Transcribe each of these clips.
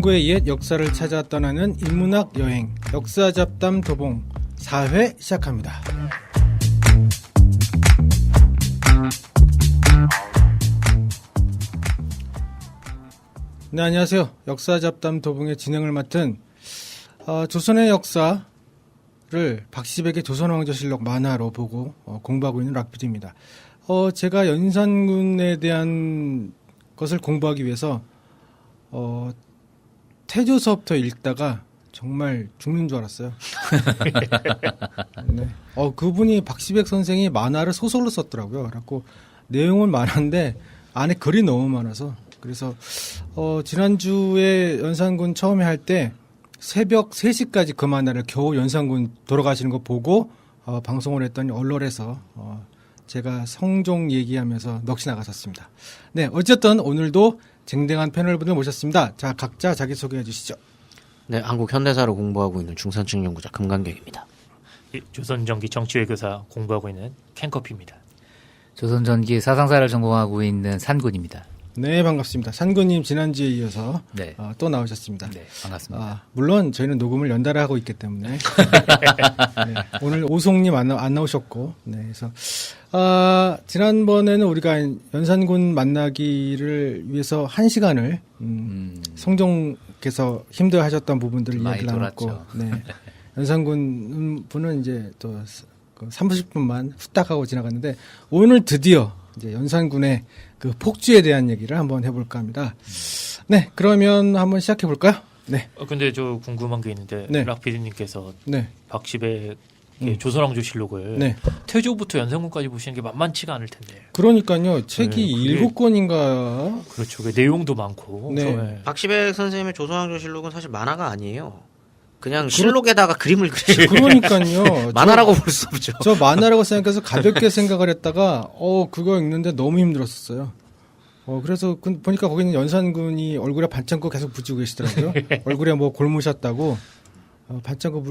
중고의 옛 역사를 찾아 떠나는 인문학 여행 역사잡담 도봉 4회 시작합니다. 네, 안녕하세요. 역사잡담 도봉의 진행을 맡은 조선의 역사를 박시백의 조선왕조실록 만화로 보고 공부하고 있는 락피디입니다. 제가 연산군에 대한 것을 공부하기 위해서 태조서부터 읽다가 정말 죽는 줄 알았어요. 네. 그분이 박시백 선생이 만화를 소설로 썼더라고요. 그래갖고 내용은 많은데 안에 글이 너무 많아서 그래서 지난주에 연산군 처음에 할 때 새벽 3시까지 그 만화를 겨우 연산군 돌아가시는 거 보고 방송을 했더니 언론에서 제가 성종 얘기하면서 넋이 나갔었습니다. 네, 어쨌든 오늘도 쟁쟁한 패널분들 모셨습니다. 자, 각자 자기소개해 주시죠. 네, 한국 현대사를 공부하고 있는 중산층 연구자 금강경입니다. 조선전기 정치외교사 공부하고 있는 캔커피입니다. 조선전기 사상사를 전공하고 있는 산군입니다. 네, 반갑습니다. 산군님 지난주에 이어서 네. 또 나오셨습니다. 네, 반갑습니다. 물론 저희는 녹음을 연달아 하고 있기 때문에 네, 오늘 오송님 안 나오셨고, 네, 그래서 지난번에는 우리가 연산군 만나기를 위해서 1시간을 성종께서 힘들어하셨던 부분들을 이야기를 나눴고, 네, 연산군 분은 이제 또 30분만 후딱 하고 지나갔는데 오늘 드디어 이제 연산군의 그 폭주에 대한 얘기를 한번 해볼까 합니다. 네, 그러면 한번 시작해 볼까요? 네. 근데 저 궁금한 게 있는데 네. 락피디님께서 네. 박시백의 조선왕조실록을 네. 태조부터 연산군까지 보시는 게 만만치가 않을 텐데. 그러니까요, 책이 그게- 7권인가. 그렇죠. 그 내용도 많고. 네. 박시백 선생님의 조선왕조실록은 사실 만화가 아니에요. 그냥 실록에다가 그림을 그리는 그러니까요. 만화라고 볼 수 없죠. 저 만화라고 생각해서 가볍게 생각을 했다가 그거 읽는데 너무 힘들었었어요. 그래서 보니까 거기는 연산군이 얼굴에 반창고 계속 붙이고 계시더라고요. 얼굴에 뭐 골무셨다고 반창고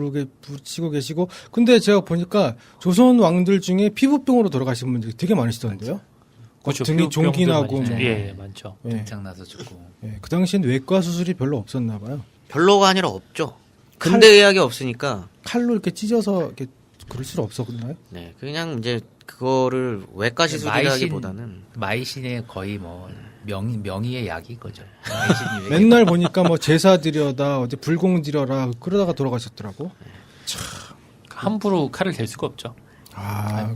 붙이고 계시고. 근데 제가 보니까 조선 왕들 중에 피부병으로 돌아가신 분들이 되게 많으시던데요. 그렇죠. 등이 피부병도 종기나고 많죠. 뭐. 예, 많죠. 예. 등창 나서 죽고. 예, 그 당시엔 외과 수술이 별로 없었나 봐요. 별로가 아니라 없죠. 근대 의학이 없으니까. 칼로 이렇게 찢어서 이렇게 그럴 수 없었나요? 네, 그냥 이제 그거를 외과 시술이라기보다는 마이신의 거의 뭐 명의의 약이 거죠. 마이신이 맨날 보니까 뭐 제사 드려다 어디 불공 드려라 그러다가 돌아가셨더라고. 함부로 칼을 댈 수가 없죠.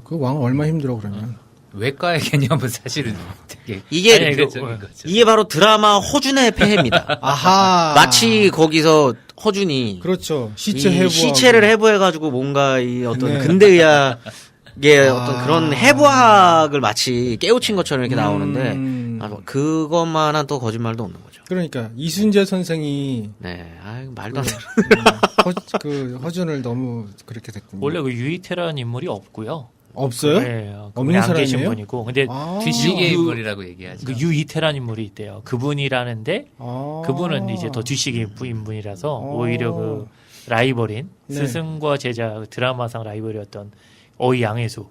그 왕은 얼마나 힘들어 그러면. 외과의 개념은 사실은 되게 이게 한계적인 거죠. 이게 바로 드라마 허준의 폐해입니다. 아하. 마치 거기서 허준이 그렇죠. 시체 이 해부. 시체를 해부해가지고 뭔가 이 어떤 네. 근대 의학의 어떤 그런 해부학을 마치 깨우친 것처럼 이렇게 나오는데 그것만한 또 거짓말도 없는 거죠. 그러니까 이순재 선생이 네, 말도 안 되는. 허준을 너무 그렇게 됐군요. 원래 그 유이태라는 인물이 없고요. 없어요? 네, 없는 그분이 안 계신 사람이에요? 분이고. 근데 뒤시계 그 인물이라고 얘기하죠. 그 유이태라는 인물이 있대요. 그분이라는데 그분은 이제 더 뒤식의 인물이라서 오히려 그 라이벌인 네. 스승과 제자 그 드라마상 라이벌이었던 어이 양혜수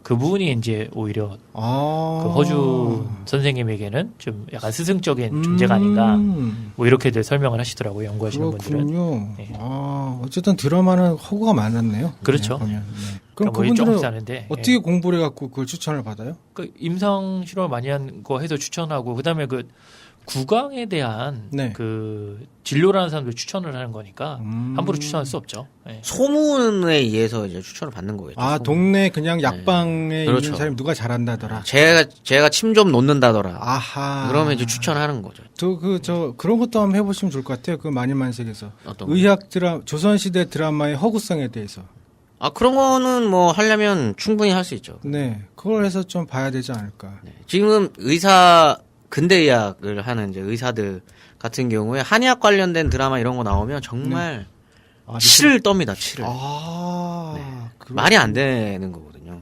그분이 이제 오히려 그 허준 선생님에게는 좀 약간 스승적인 존재가 아닌가 뭐 이렇게들 설명을 하시더라고요. 연구하시는 분들은. 그렇군요. 네. 어쨌든 드라마는 허구가 많았네요. 그렇죠. 보면. 네. 그럼 뭐 그분들은 조금 싸는데 어떻게 공부를 해갖고 그걸 추천을 받아요? 그 임상 실험을 많이 한 거 해서 추천하고 그다음에 그 구강에 대한 네. 그 진료라는 사람들 추천을 하는 거니까 함부로 추천할 수 없죠. 네. 소문에 의해서 이제 추천을 받는 거겠죠. 소문. 동네 그냥 약방에 그렇죠. 있는 사람이 누가 잘한다더라. 제가 침 좀 놓는다더라. 아하. 그러면 이제 추천하는 거죠. 그런 것도 한번 해보시면 좋을 것 같아요. 그 만인만색에서. 어떤 거? 의학 조선시대 드라마의 허구성에 대해서. 그런 거는 뭐 하려면 충분히 할 수 있죠. 네. 그걸 해서 좀 봐야 되지 않을까. 네. 지금 근대 의학을 하는 이제 의사들 같은 경우에 한의학 관련된 드라마 이런 거 나오면 정말 치를 떱니다, 치를. 말이 안 되는 거거든요.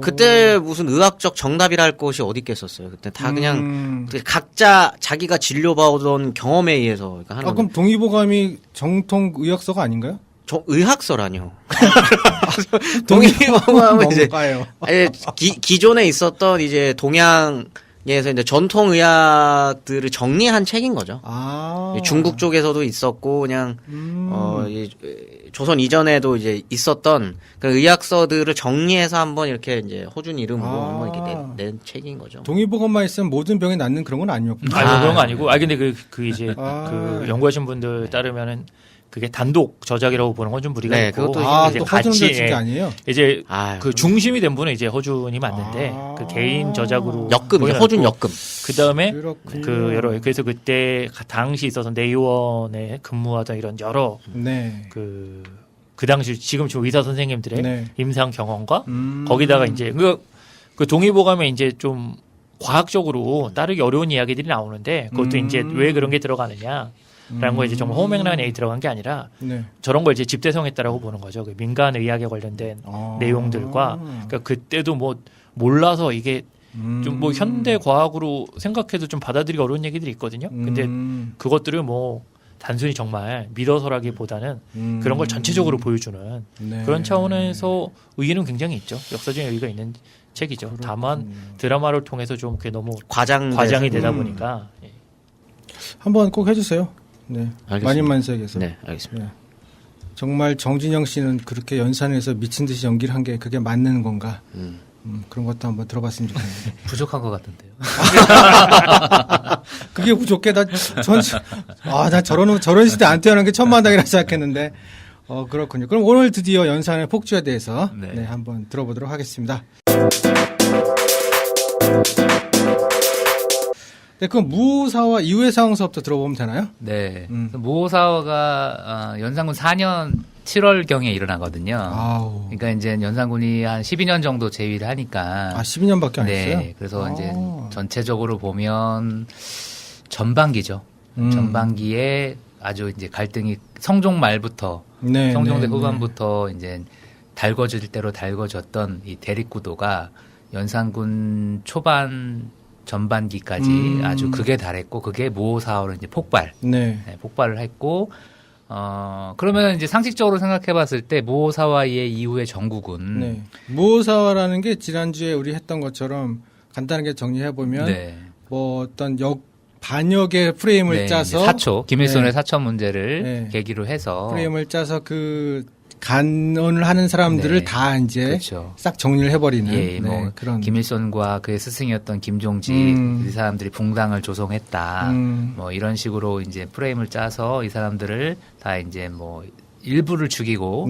그때 무슨 의학적 정답이라 할 것이 어디 있겠었어요. 그때 다 그냥 각자 자기가 진료받던 경험에 의해서 하는 그럼 건데. 동의보감이 정통 의학서가 아닌가요? 의학서라뇨. 동의보감은 이제 뭔가요? 기존에 있었던 이제 동양 에서 이제 전통 의학들을 정리한 책인 거죠. 중국 쪽에서도 있었고 그냥 이 조선 이전에도 이제 있었던 그 의학서들을 정리해서 한번 이렇게 이제 허준 이름으로 한번 이렇게 낸 책인 거죠. 동의보감만 있으면 모든 병이 낫는 그런 건 아니었군요. 그런 거 아니고. 근데 그 이제 그 연구하신 분들 따르면은 그게 단독 저작이라고 보는 건 좀 무리가 있고. 그것도 이제 또 허준 게 아니에요? 이제 그 중심이 된 분은 이제 허준이 맞는데 그 개인 저작으로 허준 역금. 그다음에 그래서 그때 당시 있어서 내의원에 근무하던 이런 여러 그 당시 지금 의사 선생님들의 임상 경험과 거기다가 이제 그 동의보감에 이제 좀 과학적으로 따르기 어려운 이야기들이 나오는데 그것도 이제 왜 그런 게 들어가느냐. 라는 거 이제 정말 호명난 얘기 들어간 게 아니라 저런 걸 이제 집대성했다라고 보는 거죠. 그 민간 의학에 관련된 내용들과 그러니까 그때도 뭐 몰라서 이게 좀 뭐 현대 과학으로 생각해도 좀 받아들이기 어려운 얘기들이 있거든요. 근데 그것들을 뭐 단순히 정말 믿어서라기보다는 그런 걸 전체적으로 보여주는 그런 차원에서 의의는 굉장히 있죠. 역사적인 의의가 있는 책이죠. 그렇군요. 다만 드라마를 통해서 좀 그게 너무 과장이 되다 보니까 한번 꼭 해주세요. 네, 만인만세에서. 네, 알겠습니다. 정말 정진영 씨는 그렇게 연산에서 미친 듯이 연기를 한 게 그게 맞는 건가? 그런 것도 한번 들어봤으면 좋겠는데. 부족한 것 같은데요. 그게 부족해. 나 저런 시대 안 태어난 게 천만다이라 생각했는데. 그렇군요. 그럼 오늘 드디어 연산의 폭주에 대해서 한번 들어보도록 하겠습니다. 네, 그럼 무호사화 이후의 상황서부터 들어보면 되나요? 네. 무호사화가 연산군 4년 7월경에 일어나거든요. 그러니까 이제 연산군이 한 12년 정도 재위를 하니까. 12년밖에 안 했어요? 네. 그래서 이제 전체적으로 보면 전반기죠. 전반기에 아주 이제 갈등이 성종 말부터 성종대 후반부터 이제 달궈질 대로 달궈졌던 이 대립구도가 연산군 초반 전반기까지 아주 극에 달했고 그게 무호사화로 이제 폭발을 했고 그러면 이제 상식적으로 생각해봤을 때 무호사화의 이후의 전국은 무호사화라는 게 지난주에 우리 했던 것처럼 간단하게 정리해 보면 뭐 어떤 반역의 프레임을 짜서 사초 김일손의 사초 문제를 계기로 해서 프레임을 짜서 그 간언을 하는 사람들을 다 이제 싹 정리를 해버리는 뭐 그런 김일손과 그의 스승이었던 김종직 이 사람들이 붕당을 조성했다 뭐 이런 식으로 이제 프레임을 짜서 이 사람들을 다 이제 뭐 일부를 죽이고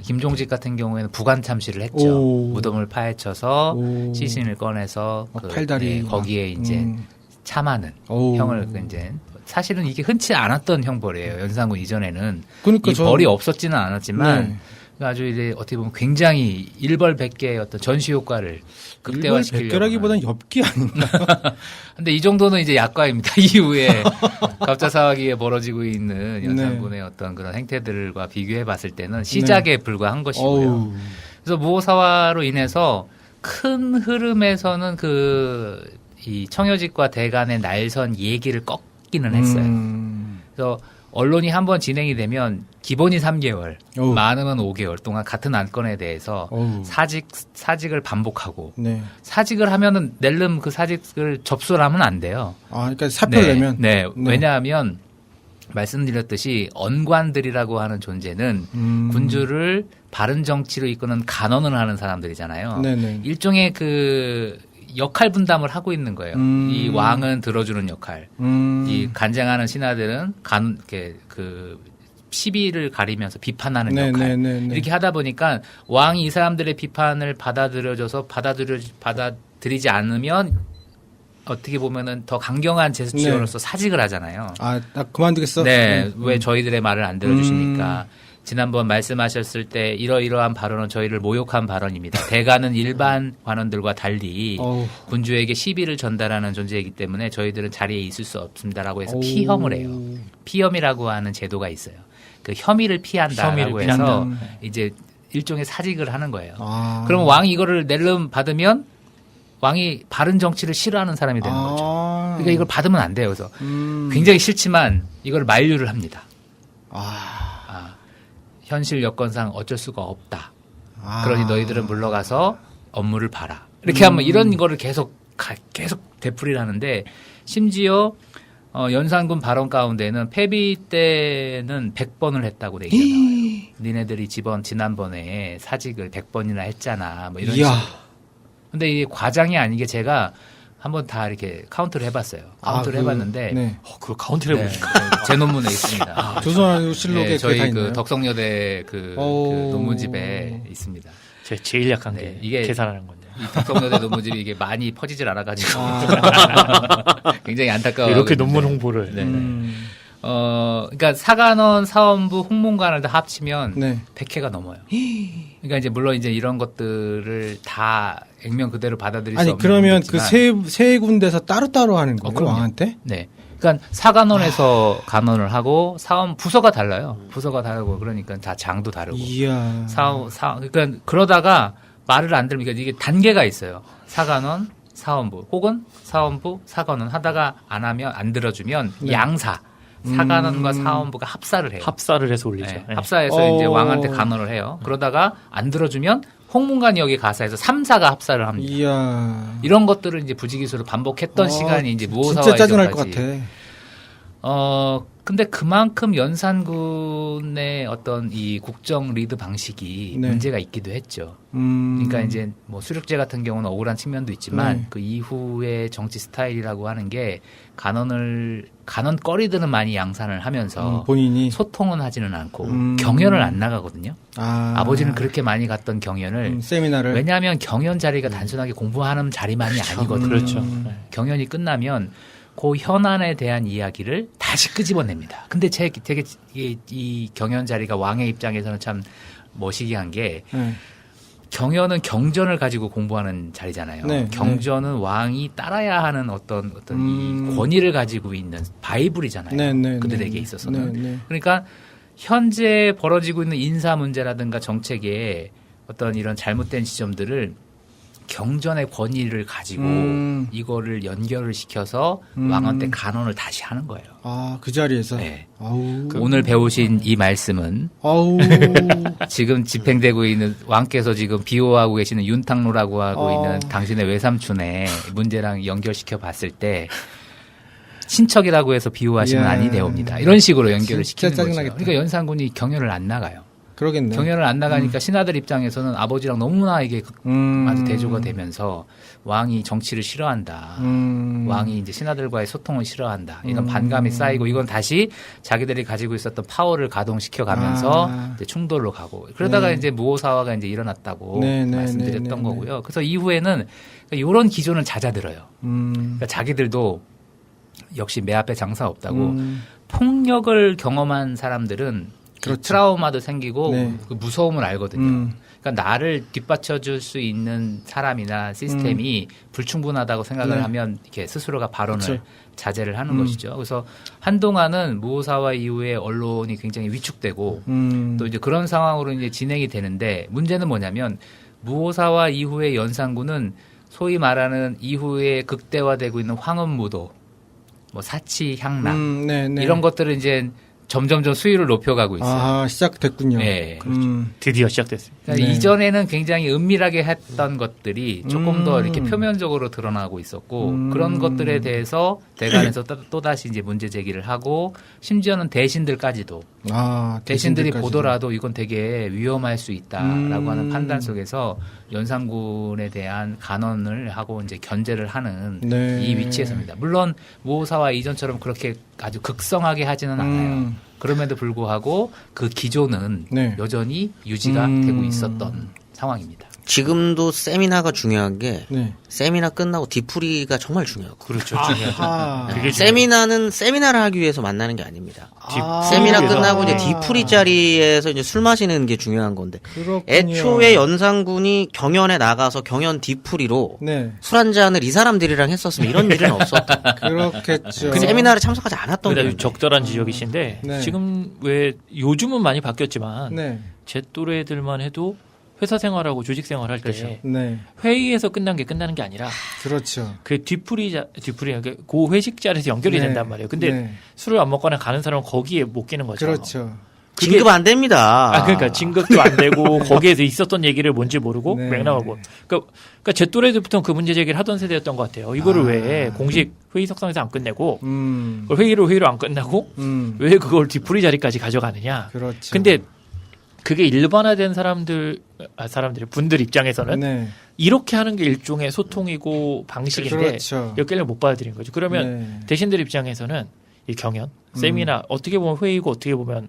김종직 같은 경우에는 부관 참시를 했죠. 무덤을 파헤쳐서 시신을 꺼내서 팔다리 거기에 이제 참하는 형을 이제 사실은 이게 흔치 않았던 형벌이에요. 연산군 이전에는 이 벌이 없었지는 않았지만 아주 이제 어떻게 보면 굉장히 일벌백계의 어떤 전시 효과를 극대화시키려고. 일벌백계라기보다는 엽기 아닌가? 근데 이 정도는 이제 약과입니다. 이후에 갑자사화기에 벌어지고 있는 연산군의 어떤 그런 행태들과 비교해 봤을 때는 시작에 불과한 것이고요. 그래서 무호사화로 인해서 큰 흐름에서는 이 청여직과 대간의 날선 얘기를 꺾기는 했어요. 그래서 언론이 한번 진행이 되면 기본이 3개월, 많으면 5개월 동안 같은 안건에 대해서 사직을 반복하고 사직을 하면은 낼름 그 사직을 접수를 하면 안 돼요. 그러니까 사표를 내면? 네. 왜냐하면 말씀드렸듯이 언관들이라고 하는 존재는 군주를 바른 정치로 이끄는 간언을 하는 사람들이잖아요. 일종의 역할 분담을 하고 있는 거예요. 이 왕은 들어주는 역할, 이 간쟁하는 신하들은 시비를 가리면서 비판하는 역할. 이렇게 하다 보니까 왕이 이 사람들의 비판을 받아들이지 않으면 어떻게 보면은 더 강경한 제스처로서 사직을 하잖아요. 나 그만두겠어? 왜 저희들의 말을 안 들어주십니까? 지난번 말씀하셨을 때 이러이러한 발언은 저희를 모욕한 발언입니다. 대가는 일반 관원들과 달리 군주에게 시비를 전달하는 존재이기 때문에 저희들은 자리에 있을 수 없습니다라고 해서 피혐을 해요. 피혐이라고 하는 제도가 있어요. 그 혐의를 피한다라고 해서 이제 일종의 사직을 하는 거예요. 그럼 왕이 이거를 낼름 받으면 왕이 바른 정치를 싫어하는 사람이 되는 거죠. 그러니까 이걸 받으면 안 돼요. 그래서 굉장히 싫지만 이걸 만류를 합니다. 현실 여건상 어쩔 수가 없다. 그러니 너희들은 물러가서 업무를 봐라. 이렇게 하면 이런 거를 계속 계속 되풀이를 하는데 심지어 연산군 발언 가운데는 패비 때는 100번을 했다고 얘기가 나와요. 니네들이 지난번에 사직을 100번이나 했잖아. 뭐 이런 식으로. 근데 이게 과장이 아닌 게 제가 한번 다 이렇게 카운트를 해봤어요. 카운트를 해봤는데 네. 그걸 카운트를 해보니까 제 논문에 있습니다. 조선실록에 네, 저희 다 그 있나요? 덕성여대 그 논문집에 있습니다. 제가 제일 약한 게 이게 계산하는 건데. 이 덕성여대 논문집이 이게 많이 퍼지질 않아가지고 굉장히 안타까워. 이렇게 논문 홍보를. 네. 그러니까 사관원, 사원부, 홍문관을 다 합치면 네. 100회가 넘어요. 그러니까 이제 물론 이제 이런 것들을 다 액면 그대로 받아들일 수 아니 없는 그러면 부분이지만 그 세 군데서 따로따로 하는 거예요? 그럼요. 왕한테? 네. 그러니까 사관원에서 간원을 하고 사원 부서가 달라요. 부서가 다르고 그러니까 다 장도 다르고. 이야. 그러니까 그러다가 말을 안 들으면 이게 단계가 있어요. 사관원, 사원부 혹은 사원부, 사관원 하다가 안 들어주면 네. 양사. 사관원과 사원부가 합사를 해요. 합사를 해서 올리죠. 네, 네. 합사해서 이제 왕한테 간언을 해요. 그러다가 안 들어주면 홍문관 여기 가사에서 3사가 합사를 합니다. 이야. 이런 것들을 이제 부지기수로 반복했던 시간이 이제 무오사와 진짜 짜증날 것 이전까지. 같아. 근데 그만큼 연산군의 어떤 이 국정 리드 방식이 네. 문제가 있기도 했죠. 그러니까 이제 뭐 수륙제 같은 경우는 억울한 측면도 있지만 네. 그 이후의 정치 스타일이라고 하는 게 간언거리들은 많이 양산을 하면서 본인이 소통은 하지는 않고 경연을 안 나가거든요. 아버지는 그렇게 많이 갔던 경연을 세미나를 왜냐하면 경연 자리가 단순하게 공부하는 자리만이 아니거든요. 그렇죠. 경연이 끝나면 그 현안에 대한 이야기를 다시 끄집어냅니다. 근데 되게 이 경연 자리가 왕의 입장에서는 참 멋이기한 게 네. 경연은 경전을 가지고 공부하는 자리잖아요. 네, 경전은 왕이 따라야 하는 어떤 이 권위를 가지고 있는 바이블이잖아요. 네, 네, 그들에게 네. 있어서는. 네, 네. 그러니까 현재 벌어지고 있는 인사 문제라든가 정책에 어떤 이런 잘못된 지점들을 경전의 권위를 가지고 이거를 연결을 시켜서 왕한테 간언을 다시 하는 거예요. 그 자리에서. 네. 아우. 오늘 배우신 이 말씀은 아우. 지금 집행되고 있는 왕께서 지금 비호하고 계시는 윤탕로라고 하고 있는 당신의 외삼촌의 문제랑 연결시켜 봤을 때 친척이라고 해서 비호하시면 이야. 아니 되옵니다. 이런 식으로 연결을 진짜 시키는 거죠. 짜증나겠다. 그러니까 연산군이 경연을 안 나가요. 그러겠네. 경연을 안 나가니까 신하들 입장에서는 아버지랑 너무나 이게 아주 대조가 되면서 왕이 정치를 싫어한다. 왕이 이제 신하들과의 소통을 싫어한다. 이런 반감이 쌓이고 이건 다시 자기들이 가지고 있었던 파워를 가동시켜 가면서 이제 충돌로 가고 그러다가 네. 이제 무오사화가 이제 일어났다고 네, 네, 말씀드렸던 네, 네, 거고요. 그래서 이후에는 이런 기조는 잦아들어요. 그러니까 자기들도 역시 매 앞에 장사 없다고 폭력을 경험한 사람들은 그렇죠. 트라우마도 생기고 네. 그 무서움을 알거든요. 그러니까 나를 뒷받쳐줄 수 있는 사람이나 시스템이 불충분하다고 생각을 네. 하면 이렇게 스스로가 발언을 그렇죠. 자제를 하는 것이죠. 그래서 한동안은 무오사화 이후에 언론이 굉장히 위축되고 또 이제 그런 상황으로 이제 진행이 되는데 문제는 뭐냐면 무오사화 이후의 연산군은 소위 말하는 이후에 극대화되고 있는 황혼무도, 뭐 사치향락 네, 네. 이런 것들을 이제 점점점 수위를 높여가고 있어요. 시작됐군요. 네. 드디어 시작됐습니다. 그러니까 네. 이전에는 굉장히 은밀하게 했던 것들이 조금 더 이렇게 표면적으로 드러나고 있었고 그런 것들에 대해서 대관에서 또다시 이제 문제 제기를 하고 심지어는 대신들까지도 대신들이 보더라도 이건 되게 위험할 수 있다라고 하는 판단 속에서 연산군에 대한 간언을 하고 이제 견제를 하는 네. 이 위치에서입니다. 물론 무오사와 이전처럼 그렇게 아주 극성하게 하지는 않아요. 그럼에도 불구하고 그 기조는 네. 여전히 유지가 되고 있었던 상황입니다. 지금도 세미나가 중요한 게 네. 세미나 끝나고 뒤풀이가 정말 중요하고. 그렇죠. 네. 세미나를 하기 위해서 만나는 게 아닙니다. 세미나 뒤풀이에서. 끝나고 이제 뒤풀이 자리에서 이제 술 마시는 게 중요한 건데. 그렇군요. 애초에 연산군이 경연에 나가서 경연 뒤풀이로 네. 술 한 잔을 이 사람들이랑 했었으면 이런 일은 없었다. 그렇겠죠. 그 세미나를 참석하지 않았던 근데 거예요. 적절한 지적이신데 네. 지금 왜 요즘은 많이 바뀌었지만 네. 제 또래들만 해도 회사 생활하고 조직 생활할 때 네. 회의에서 끝난 게 끝나는 게 아니라 그렇죠. 그 뒤풀이 그 회식 자리에서 연결이 네. 된단 말이에요. 근데 네. 술을 안 먹거나 가는 사람은 거기에 못 끼는 거죠. 그렇죠. 진급 안 됩니다. 그러니까 진급도 안 되고 거기에서 있었던 얘기를 뭔지 모르고 네. 맥락을 뭐. 그러니까 제 또래들부터 그 문제 제기를 하던 세대였던 것 같아요. 이거를 왜 공식 회의 석상에서 안 끝내고 그걸 회의로 안 끝나고 왜 그걸 뒤풀이 자리까지 가져가느냐. 그렇죠. 근데 그게 일반화된 분들 입장에서는 네. 이렇게 하는 게 일종의 소통이고 방식인데 그렇죠. 여기를 못 받아들인 거죠. 그러면 네. 대신들 입장에서는 이 경연, 세미나 어떻게 보면 회의고 어떻게 보면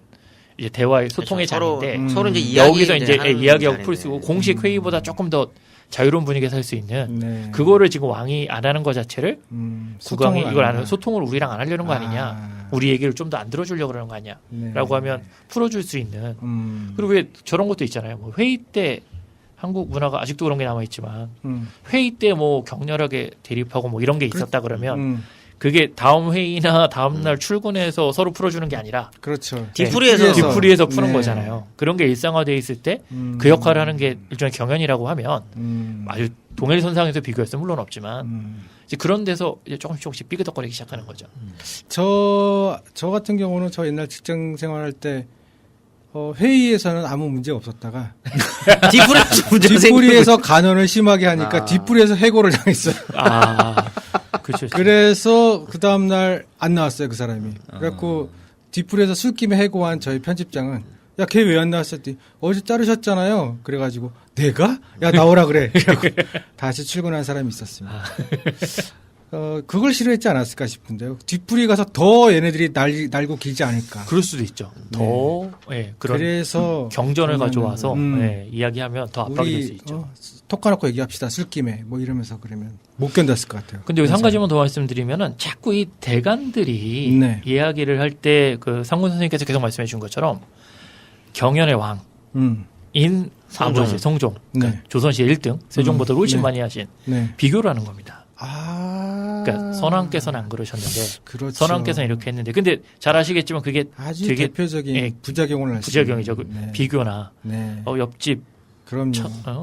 이제 대화의 소통의 그렇죠. 자리인데 서로 이제 이야기 여기서 이제 하는 이야기하고 자리인데. 풀 수 있고 공식 회의보다 조금 더 자유로운 분위기에서 할 수 있는 네. 그거를 지금 왕이 안 하는 것 자체를 국왕이 소통을 이걸 안 하는 하는 소통을 우리랑 안 하려는 거 아니냐, 우리 얘기를 좀 더 안 들어주려고 그러는 거 아니냐라고 네. 하면 풀어줄 수 있는. 그리고 왜 저런 것도 있잖아요. 뭐 회의 때 한국 문화가 아직도 그런 게 남아 있지만 회의 때 뭐 격렬하게 대립하고 뭐 이런 게 있었다 그러면 그게 다음 회의나 다음 날 출근해서 서로 풀어주는 게 아니라 그렇죠. 뒤풀이에서 푸는 네. 거잖아요. 그런 게 일상화돼 있을 때 그 역할을 하는 게 일종의 경연이라고 하면 아주 동일선상에서 비교했으면 물론 없지만 이제 그런 데서 이제 조금씩 삐그덕거리기 시작하는 거죠. 저 같은 경우는 저 옛날 직장 생활할 때 회의에서는 아무 문제가 없었다가 뒷부리에서 간언을 심하게 하니까 뒷부리에서 해고를 당했어요. 그렇죠. 그래서 그 다음 날 안 나왔어요, 그 사람이. 그래갖고 뒷부리에서 술김에 해고한 저희 편집장은 야, 걔 왜 안 나왔어? 했더니 어제 자르셨잖아요. 그래가지고 내가? 야, 나오라 그래. 다시 출근한 사람이 있었습니다. 그걸 싫어했지 않았을까 싶은데요. 뒷부리 가서 더 얘네들이 날고 길지 않을까. 그럴 수도 있죠. 더 그런 그래서 경전을 가져와서 이야기하면 더 압박이 될 수 있죠. 톡 까놓고 얘기합시다. 술김에 뭐 이러면서 그러면 못 견뎠을 것 같아요. 근데 여기서 한 가지만 더 말씀드리면은 자꾸 이 대관들이 네. 이야기를 할 때 그 상군 선생님께서 계속 말씀해 준 것처럼 경연의 왕인 성종, 네. 조선시대 1등, 세종보다 훨씬 네. 많이 하신 네. 비교를 하는 겁니다. 그러니까 선왕께서는 안 그러셨는데 그렇죠. 선왕께서는 이렇게 했는데 근데 잘 아시겠지만 그게 아주 되게 대표적인 부작용을 할 수 있는. 부작용이죠. 네. 비교나 네. 옆집 그럼요.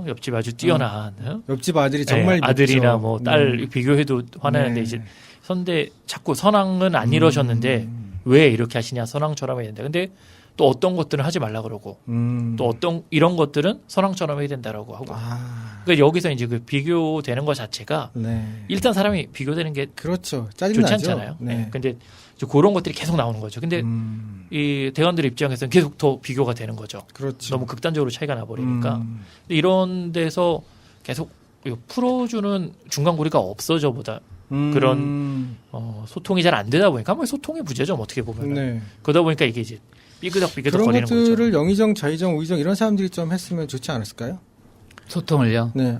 옆집 아주 뛰어난 옆집 아들이 정말 아들이나 밉죠. 뭐 딸 비교해도 화나는데 네. 이제 선대 자꾸 선왕은 안 이러셨는데 왜 이렇게 하시냐, 선왕처럼 해야 된다. 근데 또 어떤 것들은 하지 말라 그러고 또 어떤 이런 것들은 선왕처럼 해야 된다라고 하고. 그러니까 여기서 이제 그 비교되는 것 자체가 네. 일단 사람이 비교되는 게 그렇죠. 좋지 짜증나죠. 않잖아요. 네. 근데 이제 그런 것들이 계속 나오는 거죠. 근데 이 대원들 입장에서는 계속 더 비교가 되는 거죠. 그렇죠. 너무 극단적으로 차이가 나버리니까. 근데 이런 데서 계속 풀어주는 중간고리가 없어져보다 그런 소통이 잘 안 되다 보니까 뭐 소통의 부재죠. 어떻게 보면. 네. 그러다 보니까 이게 이제 삐그덕 그런 거리는 것들을 거죠. 영의정, 좌의정, 우의정 이런 사람들이 좀 했으면 좋지 않았을까요? 소통을요? 네.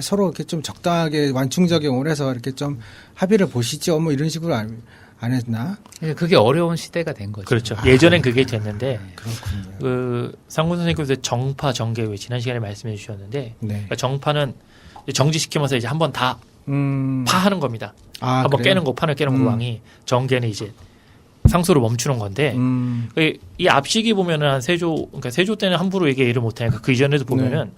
서로 이렇게 좀 적당하게 완충작용을 해서 이렇게 좀 합의를 보시죠. 뭐 이런 식으로 안 했나? 그게 어려운 시대가 된 거죠. 그렇죠. 예전엔 그게 됐는데 그렇군요. 그 상군 선생님께서 정파 정계 왜 지난 시간에 말씀해 주셨는데 네. 그러니까 정파는 정지시키면서 이제 한번 다 파하는 겁니다. 한번 그래요? 깨는 거, 판을 깨는 거 왕이 정계는 이제 상소를 멈추는 건데 이 앞시기 보면은 한 세조, 그러니까 세조 때는 함부로 얘기를 못하니까 그 이전에도 보면은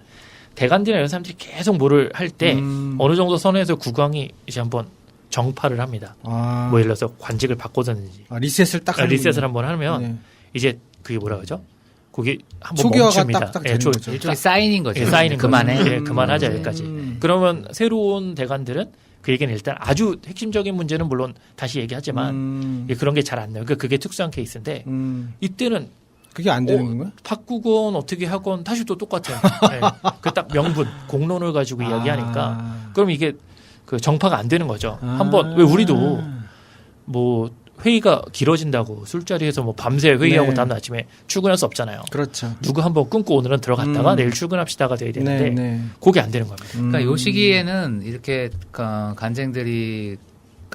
대간들이나 이런 사람들이 계속 뭐를 할 때 어느 정도 선에서 국왕이 이제 한번 정파를 합니다. 뭐 예를 들어서 관직을 바꿔서든지 리셋을 딱 하는 리셋을 한번 하면 네. 이제 그게 뭐라 그러죠? 그게 한번 초기화가 멈춥니다. 딱딱 되는 거죠. 일종의 사인인 거죠. 사인인 그만해. 거죠. 그만하자 여기까지. 그러면 새로운 대관들은 그 얘기는 일단 아주 핵심적인 문제는 물론 다시 얘기하지만 그런 게 잘 안 나요. 그러니까 그게 특수한 케이스인데 이때는 그게 안 되는 건가요? 바꾸건 어떻게 하건 다시 또 똑같아요. 네. 그 딱 명분, 공론을 가지고 이야기하니까 그럼 이게 그 정파가 안 되는 거죠. 한번 왜 우리도 뭐 회의가 길어진다고 술자리에서 뭐 밤새 회의하고 네. 다음날 아침에 출근할 수 없잖아요. 그렇죠. 누구 한번 끊고 오늘은 들어갔다가 내일 출근합시다가 돼야 되는데 네. 그게 안 되는 겁니다. 그러니까 요 시기에는 이렇게 간쟁들이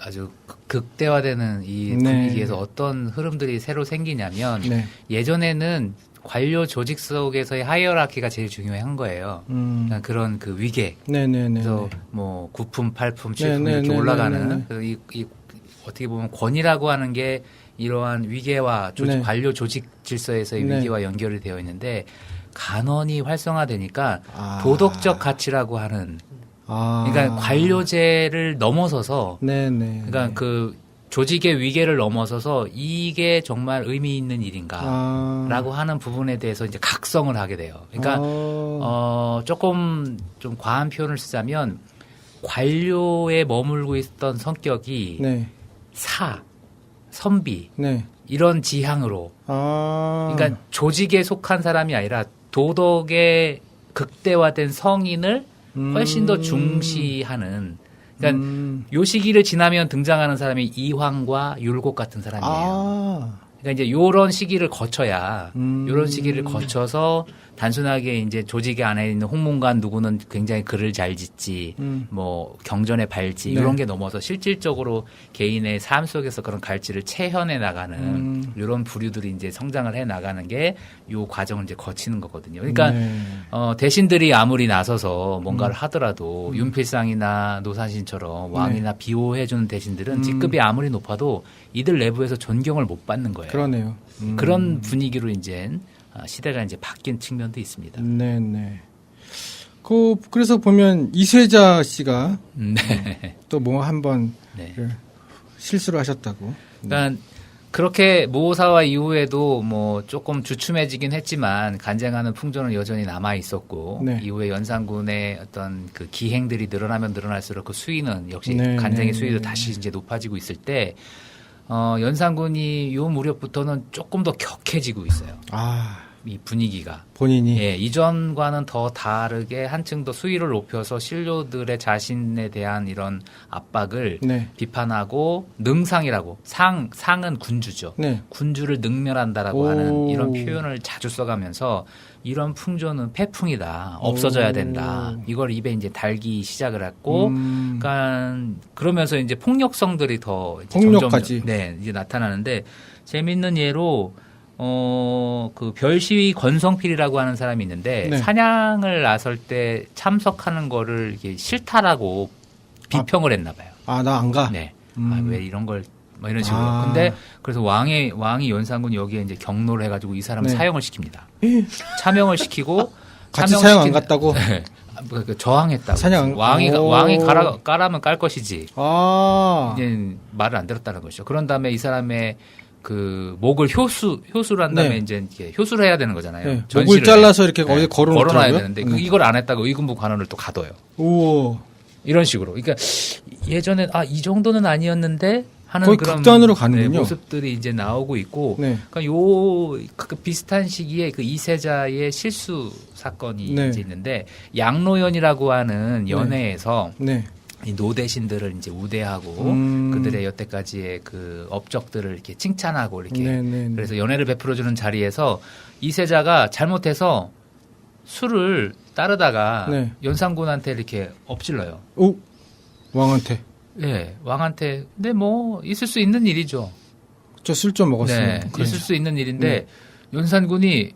아주 극대화되는 이 분위기에서 어떤 흐름들이 새로 생기냐면 예전에는 관료 조직 속에서의 하이어라키가 제일 중요한 거예요. 그러니까 그런 그 위계. 그래서 뭐 9품, 8품, 7품 이렇게 올라가는 그래서 이 어떻게 보면 권위라고 하는 게 이러한 위계와 관료 조직 질서에서의 위계와 연결이 되어 있는데 간언이 활성화되니까 도덕적 가치라고 하는 그러니까 관료제를 넘어서서 그러니까 그 조직의 위계를 넘어서서 이게 정말 의미 있는 일인가라고 하는 부분에 대해서 이제 각성을 하게 돼요. 그러니까 조금 좀 과한 표현을 쓰자면 관료에 머물고 있던 성격이 네. 선비 네. 이런 지향으로 그러니까 조직에 속한 사람이 아니라 도덕의 극대화된 성인을 훨씬 더 중시하는 그러니까 요 시기를 지나면 등장하는 사람이 이황과 율곡 같은 사람이에요. 그러니까 이제 요런 시기를 거쳐야 요런 시기를 거쳐서 단순하게 이제 조직의 안에 있는 홍문관 누구는 굉장히 글을 잘 짓지 뭐 경전에 발지 네. 이런 게 넘어서 실질적으로 개인의 삶 속에서 그런 갈지를 체현해 나가는 이런 부류들이 이제 성장을 해 나가는 게 요 과정을 이제 거치는 거거든요. 그러니까 네. 대신들이 아무리 나서서 뭔가를 하더라도 윤필상이나 노사신처럼 왕이나 비호해 주는 대신들은 직급이 아무리 높아도 이들 내부에서 존경을 못 받는 거예요. 그러네요. 그런 분위기로 이제 시대가 이제 바뀐 측면도 있습니다. 네네. 그래서 보면 이세자 씨가 네. 또 뭐 한번 네. 실수를 하셨다고. 그러니까 그렇게 모사화 이후에도 뭐 조금 주춤해지긴 했지만 간쟁하는 풍조는 여전히 남아 있었고 네. 이후에 연산군의 어떤 그 기행들이 늘어나면 늘어날수록 그 수위는 역시 네, 간쟁의 네, 수위도 네. 다시 이제 높아지고 있을 때 연산군이 요 무렵부터는 조금 더 격해지고 있어요. 이 분위기가. 본인이. 예, 이전과는 더 다르게 한층 더 수위를 높여서 신료들의 자신에 대한 이런 압박을 네. 비판하고 능상이라고 상은 군주죠. 네. 군주를 능멸한다라고 오. 하는 이런 표현을 자주 써가면서 이런 풍조는 폐풍이다. 없어져야 된다. 이걸 입에 이제 달기 시작을 했고, 그러니까 그러면서 이제 폭력성들이 더 이제 폭력까지. 점점 이제 나타나는데 재밌는 예로 그 별시위 권성필이라고 하는 사람이 있는데 네. 사냥을 나설 때 참석하는 거를 이게 싫다라고 비평을 했나 봐요. 나 안 가. 네. 왜 이런 걸 뭐 이런 식으로. 아. 근데 그래서 왕이 연산군이 여기에 이제 경로를 해가지고 이 사람을 네. 사형을 시킵니다. 차명을 시키고 같이 사형 안 갔다고? 네. 저항했다고. 사냥 왕이 오. 까라면 깔 것이지. 이제 말을 안 들었다는 것이죠. 그런 다음에 이 사람의 그 목을 효수를 한 다음에 네. 이제 이렇게 효수를 해야 되는 거잖아요. 네. 전시를 목을 잘라서 이렇게 어디 걸어놓더라고요. 걸어놔야 되는데 이걸 안 했다고 의군부 관원을 또 가둬요. 오. 이런 식으로. 그러니까 예전에 이 정도는 아니었는데 하는 거의 그런 극단으로 가는군요. 모습들이 이제 나오고 있고, 네. 그러니까 그 비슷한 시기에 그 이세자의 실수 사건이 네. 이제 있는데 양로연이라고 하는 연회에서 네. 이 노대신들을 이제 우대하고 그들의 여태까지의 그 업적들을 이렇게 칭찬하고 이렇게 네. 그래서 연회를 베풀어주는 자리에서 이세자가 잘못해서 술을 따르다가 네. 연산군한테 이렇게 엎질러요. 오. 왕한테. 네, 왕한테. 근데 뭐 있을 수 있는 일이죠. 저 술 좀 먹었어요. 네, 있을 수 있는 일인데 연산군이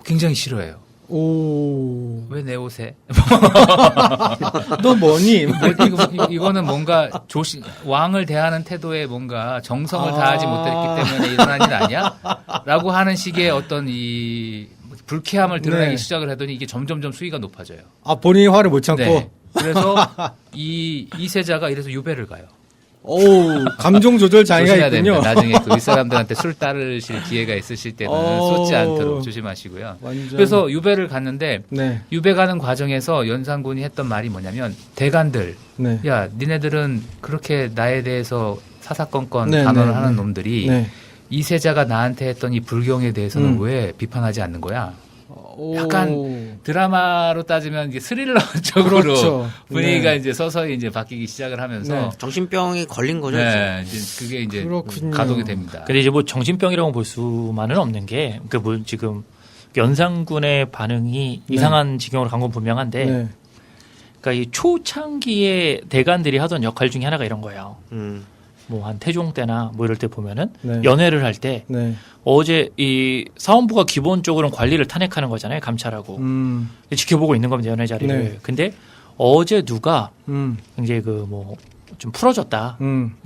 굉장히 싫어해요. 오. 왜 내 옷에? 너 뭐니? 이거는 뭔가 왕을 대하는 태도에 뭔가 정성을 다하지 못했기 때문에 일어난 일 아니야? 라고 하는 식의 어떤 이 불쾌함을 드러내기 네. 시작을 하더니 이게 점점점 수위가 높아져요. 본인이 화를 못 참고. 네. 그래서 이세자가 이래서 유배를 가요. 오, 감정 조절 장애가 조심해야 있군요. 됩니다. 나중에 그 윗사람들한테 술 따르실 기회가 있으실 때는 쏟지 않도록 조심하시고요. 완전. 그래서 유배를 갔는데 네. 유배 가는 과정에서 연산군이 했던 말이 뭐냐면 대간들 네. 야 니네들은 그렇게 나에 대해서 사사건건 네, 단언을 네, 하는 네. 놈들이 네. 이세자가 나한테 했던 이 불경에 대해서는 왜 비판하지 않는 거야? 약간 드라마로 따지면 이게 스릴러적으로 그렇죠. 분위기가 네. 이제 서서히 이제 바뀌기 시작을 하면서 네. 정신병이 걸린 거죠. 네, 이제 그게 이제 그렇군요. 가동이 됩니다. 근데 이제 뭐 정신병이라고 볼 수만은 없는 게, 그 뭐 지금 연산군의 반응이 네. 이상한 지경으로 간 건 분명한데, 네. 그러니까 이 초창기에 대간들이 하던 역할 중에 하나가 이런 거예요. 뭐 한 태종 때나 뭐 이럴 때 보면은 네. 연회를 할 때 네. 어제 이 사원부가 기본적으로는 관리를 탄핵하는 거잖아요. 감찰하고 지켜보고 있는 겁니다. 연회 자리를. 네. 근데 어제 누가 이제 이제 그 뭐 좀 풀어졌다.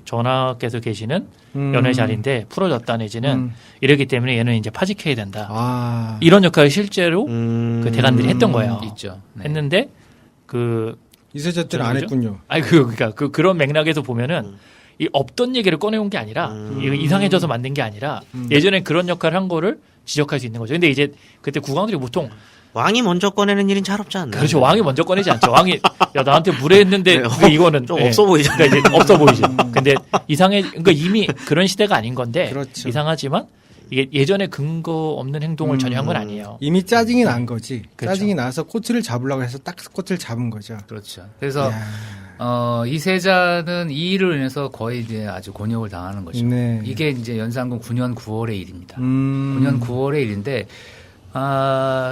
전하께서 계시는 연회 자리인데 풀어졌다 내지는 이러기 때문에 얘는 이제 파직해야 된다. 이런 역할을 실제로 그 대간들이 했던 거예요. 있죠. 네. 했는데 그 이세자 때는 안 뭐죠? 했군요. 아니 그러니까 그런 맥락에서 보면은 이 없던 얘기를 꺼내온 게 아니라 이거 이상해져서 만든 게 아니라 예전에 그런 역할을 한 거를 지적할 수 있는 거죠. 근데 이제 그때 국왕들이 보통 왕이 먼저 꺼내는 일은 잘 없지 않나요? 그렇죠. 왕이 먼저 꺼내지 않죠. 왕이 야 나한테 무례했는데 이거는 좀 없어 보이죠. 그러니까 이제 없어 보이죠. 근데 그러니까 이미 그런 시대가 아닌 건데 그렇죠. 이상하지만 이게 예전에 근거 없는 행동을 전혀 한 건 아니에요. 이미 짜증이 난 거지. 그렇죠. 짜증이 나서 꼬치를 잡으려고 해서 딱 꼬치를 잡은 거죠. 그렇죠. 그래서 이세자는 이 일을 인해서 거의 이제 아주 곤욕을 당하는 거죠. 네. 이게 이제 연산군 9년 9월의 일입니다. 9년 9월의 일인데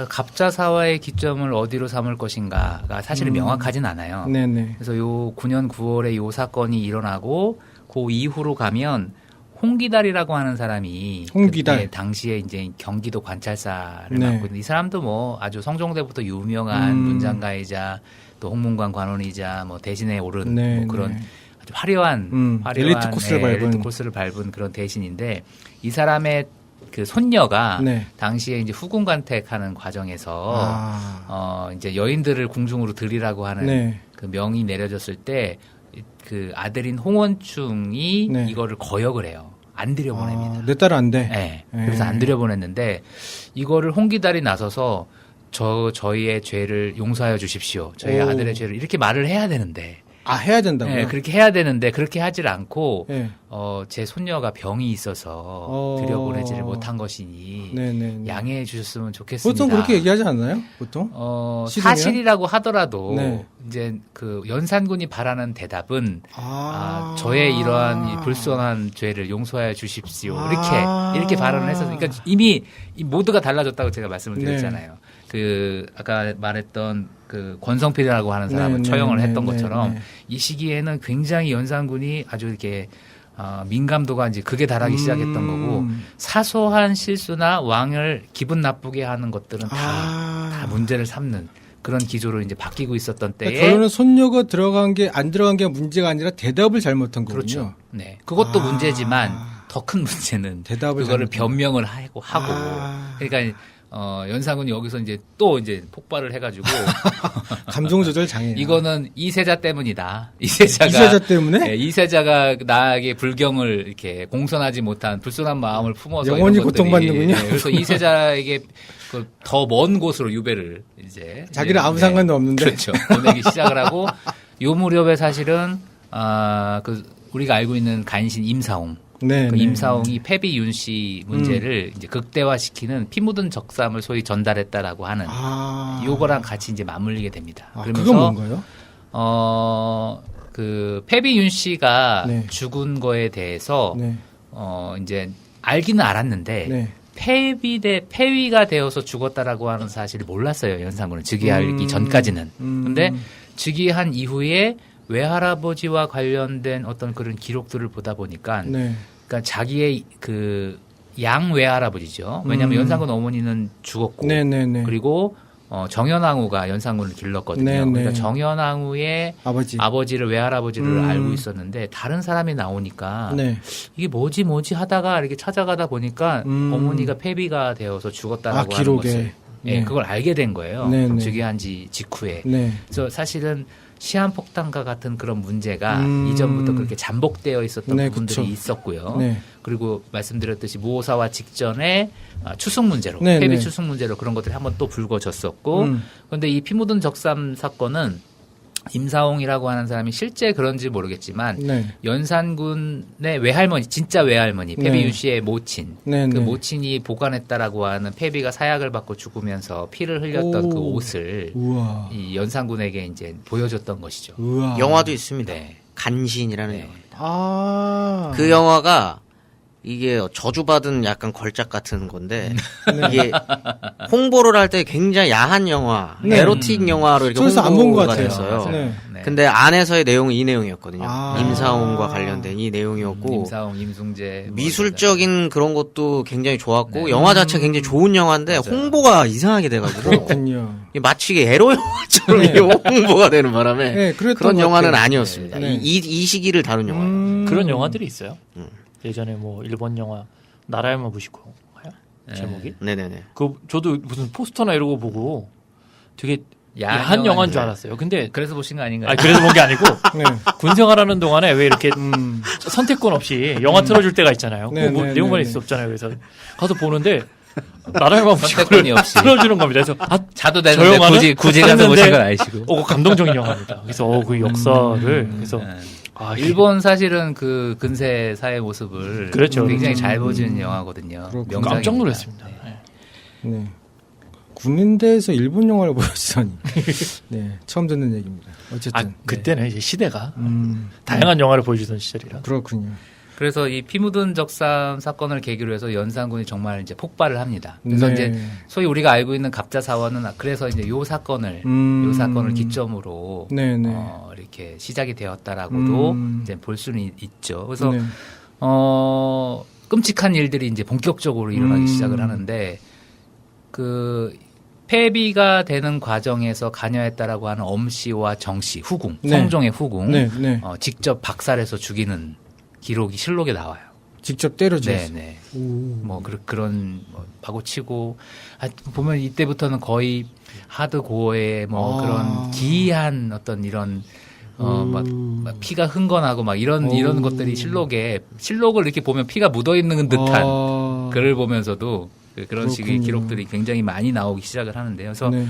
갑자사화의 기점을 어디로 삼을 것인가가 사실은 명확하진 않아요. 네네. 그래서 요 9년 9월에 요 사건이 일어나고 그 이후로 가면 홍기달이라고 하는 사람이 홍기달. 그때 당시에 이제 경기도 관찰사를 네. 맡고 있는 이 사람도 뭐 아주 성종대부터 유명한 문장가이자 또 홍문관 관원이자 뭐 대신에 오른 네, 뭐 그런 네. 아주 화려한 엘리트 코스를 밟은. 엘리트 코스를 밟은 그런 대신인데 이 사람의 그 손녀가 네. 당시에 이제 후궁 간택하는 과정에서 이제 여인들을 궁중으로 들이라고 하는 네. 그 명이 내려졌을 때 그 아들인 홍원충이 네. 이거를 거역을 해요. 안 들여보냅니다. 내 딸은 안 돼. 네. 그래서 안 들여보냈는데 이거를 홍기달이 나서서 저희의 죄를 용서하여 주십시오. 저희 오. 아들의 죄를 이렇게 말을 해야 되는데 해야 된다고요? 네, 그렇게 해야 되는데 그렇게 하질 않고 네. 제 손녀가 병이 있어서 들여보내지를 못한 것이니 네네. 양해해 주셨으면 좋겠습니다. 보통 그렇게 얘기하지 않나요? 보통? 시중에? 사실이라고 하더라도 네. 이제 그 연산군이 바라는 대답은 저의 이러한 이 불손한 죄를 용서하여 주십시오. 이렇게 발언을 했었어요. 그러니까 이미 이 모두가 달라졌다고 제가 말씀을 드렸잖아요. 그 아까 말했던 그 권성필이라고 하는 사람을 처형을 했던 것처럼 이 시기에는 굉장히 연산군이 아주 이렇게 민감도가 이제 극에 달하기 시작했던 거고 사소한 실수나 왕을 기분 나쁘게 하는 것들은 다 문제를 삼는 그런 기조로 이제 바뀌고 있었던 때에 결론은 손녀가 들어간 게 안 들어간 게 문제가 아니라 대답을 잘못한 거군요. 그렇죠. 네, 그것도 문제지만 더 큰 문제는 대답을 그거를 잘못한 변명을 하고 그러니까 연산군이 여기서 이제 또 이제 폭발을 해가지고 감정 조절 장애. 이거는 이세자 때문이다. 이세자 때문에? 네, 이세자가 나에게 불경을 이렇게 공선하지 못한 불순한 마음을 품어서 영원히 이런 것들이, 고통받는군요. 네, 그래서 이세자에게 더 먼 곳으로 유배를 이제 자기는 아무 상관도 없는데 그렇죠. 보내기 시작을 하고 요 무렵에 사실은 그 우리가 알고 있는 간신 임사홍. 네, 그 네. 임사홍이 패비 윤씨 문제를 이제 극대화시키는 피 묻은 적삼을 소위 전달했다라고 하는 요거랑 같이 이제 맞물리게 됩니다. 그러면서 그건 뭔가요? 그 패비 윤씨가 네. 죽은 거에 대해서 네. 이제 알기는 알았는데 네. 폐위가 되어서 죽었다라고 하는 사실을 몰랐어요. 연산군은 즉위하기 전까지는. 근데 즉위한 이후에 외할아버지와 관련된 어떤 그런 기록들을 보다 보니까 네. 그러니까 자기의 그 양 외할아버지죠. 왜냐하면 연산군 어머니는 죽었고 네네네. 그리고 정현왕후가 연산군을 길렀거든요. 네네. 그러니까 정현왕후의 아버지를 외할아버지를 알고 있었는데 다른 사람이 나오니까 네. 이게 뭐지 하다가 이렇게 찾아가다 보니까 어머니가 폐비가 되어서 죽었다라고 하는 기록에. 것을 네. 그걸 알게 된 거예요. 네네. 즉위한 지 직후에. 네. 그래서 사실은 시한폭탄과 같은 그런 문제가 이전부터 그렇게 잠복되어 있었던 네, 부분들이 그쵸. 있었고요. 네. 그리고 말씀드렸듯이 모사와 직전에 추승 문제로, 네, 폐비 네. 추승 문제로 그런 것들이 한번 또 불거졌었고, 그런데 이 피 묻은 적삼 사건은 임사홍이라고 하는 사람이 실제 그런지 모르겠지만 네. 연산군의 외할머니, 진짜 외할머니, 패비윤 네. 씨의 모친, 네, 그 네. 모친이 보관했다라고 하는 패비가 사약을 받고 죽으면서 피를 흘렸던 그 옷을 우와. 이 연산군에게 이제 보여줬던 것이죠. 우와. 영화도 있습니다. 네. 간신이라는 네. 영화입니다. 그 영화가 이게 저주받은 약간 걸작 같은 건데 이게 홍보를 할 때 굉장히 야한 영화, 네. 에로틱 영화로 이렇게 저기서 안 본 것 홍보가 같아요. 됐어요. 네. 네. 근데 안에서의 내용은 이 내용이었거든요. 아. 임사홍과 관련된 이 내용이었고 임사홍, 임승재 뭐 미술적인 그런 것도 굉장히 좋았고 네. 영화 자체가 굉장히 좋은 영화인데 맞아요. 홍보가 이상하게 돼가지고 그렇군요. 마치 이게 에로 영화처럼 네. 이게 홍보가 되는 바람에 네, 그랬던 그런 것 영화는 같아요. 아니었습니다. 네. 이 시기를 다룬 영화예요. 그런 영화들이 있어요. 예전에 뭐 일본 영화 나라야마 부시코가요? 제목이? 네네네. 그 저도 무슨 포스터나 이런 거 보고 되게 야한 영화인 줄 알았어요. 근데 그래서 보신 거 아닌가요? 아니, 그래서 본 게 아니고 네. 군 생활하는 동안에 왜 이렇게 선택권 없이 영화 틀어줄 때가 있잖아요. 네, 뭐 네, 내용만 네, 있을 수 없잖아요. 그래서 가서 보는데 나라에만 선택권이 없이 틀어주는 겁니다. 그래서 자도 저 되는데 영화는 굳이 가서 보신 건 아니시고. 감동적인 영화입니다. 그래서 그 역사를 그래서 일본 사실은 그 근세 사회 모습을 그렇죠. 굉장히 잘 보여주는 영화거든요. 그렇군요. 깜짝 놀랐습니다. 네. 군인대에서 일본 영화를 보여주다니. 네, 처음 듣는 얘기입니다. 어쨌든. 그때는 이제 시대가 다양한 영화를 보여주던 시절이라. 그렇군요. 그래서 이 피 묻은 적삼 사건을 계기로 해서 연산군이 정말 이제 폭발을 합니다. 그래서 네. 이제 소위 우리가 알고 있는 갑자 사원은 그래서 이제 요 사건을 기점으로 네, 네. 이렇게 시작이 되었다라고도 이제 볼 수는 있죠. 그래서 네. 끔찍한 일들이 이제 본격적으로 일어나기 시작을 하는데 그 폐비가 되는 과정에서 관여했다라고 하는 엄 씨와 정 씨, 후궁, 네. 성종의 후궁, 네, 네. 직접 박살해서 죽이는 기록이 실록에 나와요. 직접 때려 네, 죽였어요. 네. 뭐 그런 파고치고 보면 이때부터는 거의 하드고어의 뭐 그런 기이한 어떤 이런 막 피가 흥건하고 막 이런 것들이 실록을 이렇게 보면 피가 묻어 있는 듯한 글을 보면서도 그런 식의 기록들이 굉장히 많이 나오기 시작을 하는데요. 그래서 네.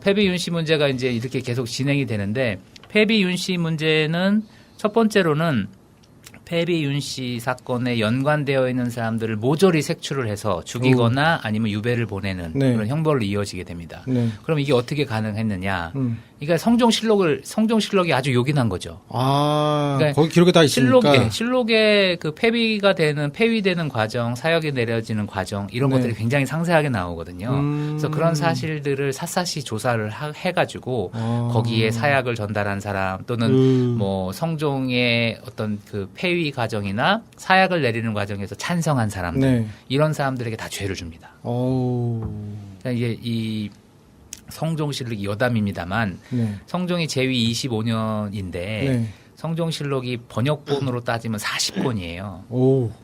패비 윤씨 문제가 이제 이렇게 계속 진행이 되는데 패비 윤씨 문제는 첫 번째로는 패비 윤씨 사건에 연관되어 있는 사람들을 모조리 색출을 해서 죽이거나 아니면 유배를 보내는 네. 그런 형벌로 이어지게 됩니다. 네. 그럼 이게 어떻게 가능했느냐? 그러니까 성종실록이 아주 요긴한 거죠. 그러니까 거기 기록에 다 있으니까. 실록에 그 폐위되는 과정, 사역이 내려지는 과정 이런 네. 것들이 굉장히 상세하게 나오거든요. 그래서 그런 사실들을 샅샅이 조사를 해가지고 거기에 사약을 전달한 사람 또는 뭐 성종의 어떤 그 폐위 과정이나 사약을 내리는 과정에서 찬성한 사람들 네. 이런 사람들에게 다 죄를 줍니다. 그러니까 이게 이 성종실록이 여담입니다만 네. 성종이 제위 25년인데 네. 성종실록이 번역본으로 따지면 40권이에요.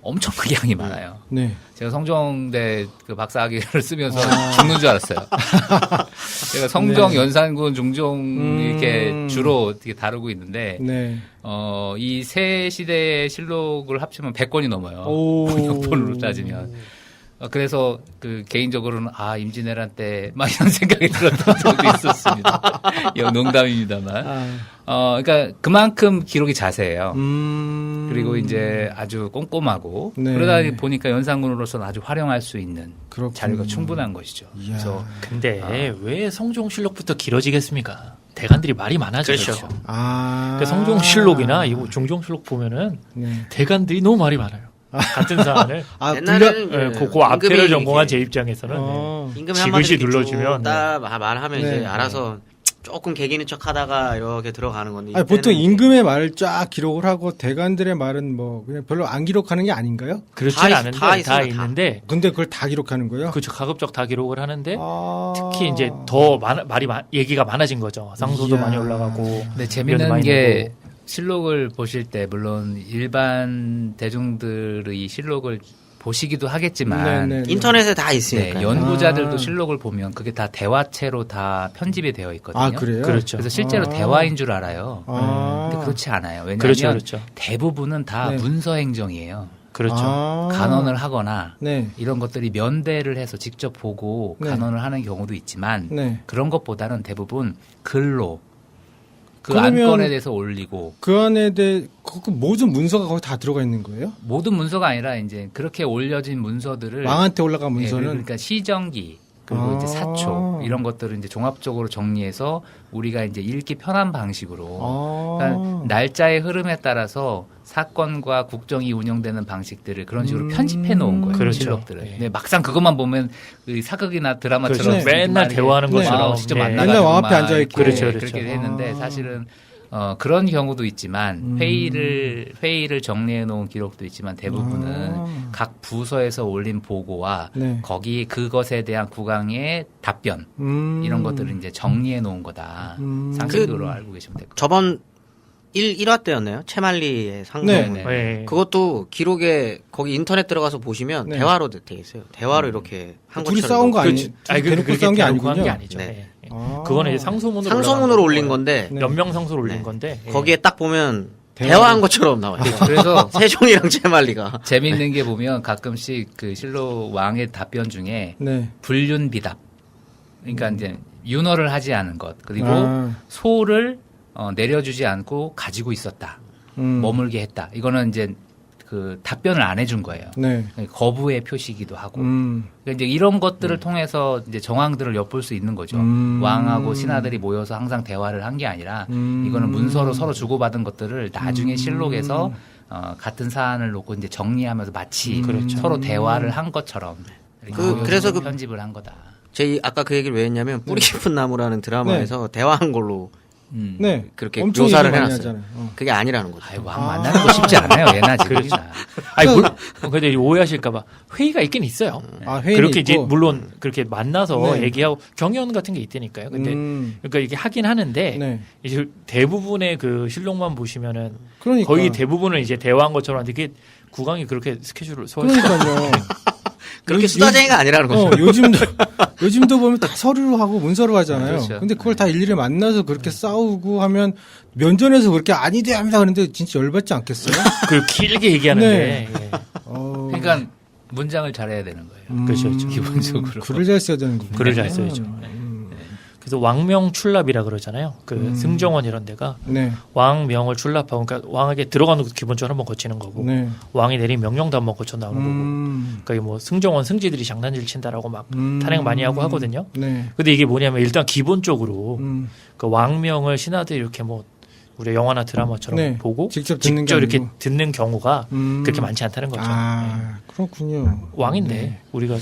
엄청나게 양이 많아요. 네. 제가 성종대 그 박사학위를 쓰면서 죽는 줄 알았어요. 제가 성종, 네. 연산군, 중종 이렇게 주로 이렇게 다루고 있는데 네. 이 세 시대의 실록을 합치면 100권이 넘어요. 번역본으로 따지면. 그래서 그 개인적으로는 임진왜란 때 막 이런 생각이 들었던 적도 있었습니다. 농담입니다만. 그러니까 그만큼 기록이 자세해요. 그리고 이제 아주 꼼꼼하고 네. 그러다 보니까 연산군으로서는 아주 활용할 수 있는 그렇군요. 자료가 충분한 것이죠. 이야. 그래서 근데 왜 성종실록부터 길어지겠습니까? 대관들이 말이 많아져요. 그렇죠. 그러니까 성종실록이나 이 중종실록 보면은 네. 대관들이 너무 말이 많아요. 같은 사안을 옛날에는 그 앞에를 전공한 제 입장에서는 임금 지그시 한마디 눌러주면 말하면 네. 이제 알아서 조금 개기는 척하다가 이렇게 들어가는 건데. 아니, 보통 이때는 임금의 말을 쫙 기록을 하고 대관들의 말은 뭐 그냥 별로 안 기록하는 게 아닌가요? 그렇지는 않은데 다 있습니다, 있는데 근데 그걸 다 기록하는 거예요? 그렇죠. 가급적 다 기록을 하는데 아. 특히 이제 더 얘기가 많아진 거죠. 상소도 이야. 많이 올라가고. 근데 이런 재밌는 많이 게 내고. 실록을 보실 때 물론 일반 대중들의 실록을 보시기도 하겠지만 네, 네, 네. 인터넷에 다 있으니까. 연구자들도 실록을 보면 그게 다 대화체로 다 편집이 되어 있거든요. 아, 그래요? 그렇죠. 그래서 실제로 대화인 줄 알아요. 근데 그렇지 않아요. 왜냐하면 그렇죠. 대부분은 다 네. 문서 행정이에요. 그렇죠. 간언을 하거나 네. 이런 것들이 면대를 해서 직접 보고 네. 간언을 하는 경우도 있지만 네. 그런 것보다는 대부분 글로 그 그러면 안건에 대해서 올리고 그 안에 대해 그 모든 문서가 거기 다 들어가 있는 거예요? 모든 문서가 아니라 이제 그렇게 올려진 문서들을 왕한테 올라간 예, 문서는 그러니까 시정기 그리고 이제 사초 이런 것들을 이제 종합적으로 정리해서 우리가 이제 읽기 편한 방식으로 그러니까 날짜의 흐름에 따라서 사건과 국정이 운영되는 방식들을 그런 식으로 편집해 놓은 거예요. 그렇죠. 실록들을. 네. 근데 막상 그것만 보면 그 사극이나 드라마처럼 그렇죠. 맨날 대화하는 것처럼. 직접 네. 만나가지고 맨날 왕 앞에 막 앉아 있고. 그렇죠, 그렇게 그렇죠. 했는데 사실은 그런 경우도 있지만 회의를 정리해 놓은 기록도 있지만 대부분은 각 부서에서 올린 보고와 네. 거기 그것에 대한 국왕의 답변 이런 것들을 이제 정리해 놓은 거다. 상식으로 알고 계시면 될 것 같아요. 저번 1화 때였나요? 채말리의 상소문. 네. 네. 그것도 기록에 거기 인터넷 들어가서 보시면 네. 대화로 돼 있어요. 대화로 이렇게 한 둘이 것처럼. 싸운 거 아니? 그렇지. 아니, 대놓고 그렇게 싸운 게 대놓고 한 아니군요. 게 아니죠. 네. 예, 예. 아. 그거는 이제 상소문으로 올린 건데 네. 연명 상소를 올린 네. 건데 예. 거기에 딱 보면 대화한 것처럼 나와요. 그래서 세종이랑 채말리가. 재밌는 게 보면 가끔씩 그 실로 왕의 답변 중에 네. 불륜비답. 그러니까 이제 윤허를 하지 않은 것 그리고 아. 소를 내려주지 않고 가지고 있었다. 머물게 했다. 이거는 이제 그 답변을 안 해준 거예요. 네. 거부의 표시이기도 하고. 음. 그러니까 이제 이런 것들을 통해서 이제 정황들을 엿볼 수 있는 거죠. 왕하고 신하들이 모여서 항상 대화를 한 게 아니라 이거는 문서로 서로 주고받은 것들을 나중에 실록에서 같은 사안을 놓고 이제 정리하면서 마치 서로 대화를 한 것처럼 이렇게 그래서 그 편집을 한 거다. 아까 그 얘기를 왜 했냐면 뿌리 깊은 나무라는 드라마에서 대화한 걸로 네. 그렇게 엄청 묘사를 얘기 많이 해놨어요. 하잖아요. 그게 아니라는 거죠. 아이, 왕 만나는 거 쉽지 않아요. 예나 지금이나. 아니 근데 오해하실까봐 회의가 있긴 있어요. 아, 회의는 그렇게 이제 있고. 물론 그렇게 만나서 네. 얘기하고 경연 같은 게 있다니까요. 근데 그러니까 이게 하긴 하는데 네. 이제 대부분의 그 실록만 보시면은 그러니까. 거의 대부분을 이제 대화한 것처럼 하는데 그게 국왕이 그렇게 스케줄을 그러니까요. 그렇게 수다쟁이가 아니라는 거죠. 요즘도 보면 다 서류로 하고 문서로 하잖아요. 그렇죠. 근데 그걸 다 일일이 만나서 그렇게 싸우고 하면 면전에서 그렇게 아니돼 합니다. 그런데 진짜 열받지 않겠어요? 그 길게 얘기하는데 네. 예. 그러니까 문장을 잘해야 되는 거예요. 그렇죠, 그렇죠. 기본적으로. 글을 잘 써야 되는 거군요. 글을 잘 써야죠. 그래서 왕명출납이라 그러잖아요. 그 승정원 이런 데가 네. 왕명을 출납하고 그러니까 왕에게 들어가는 것도 기본적으로 한번 거치는 거고 네. 왕이 내린 명령도 한번 거쳐 나오는 거고 그러니까 뭐 승정원 승지들이 장난질 친다라고 막 탄핵 많이 하고 하거든요. 네. 근데 이게 뭐냐면 일단 기본적으로 음. 그 왕명을 신하들이 이렇게 뭐 우리 영화나 드라마처럼 네. 보고 직접 듣는 게 이렇게 아니고. 듣는 경우가 그렇게 많지 않다는 거죠. 아, 그렇군요. 왕인데 네. 우리가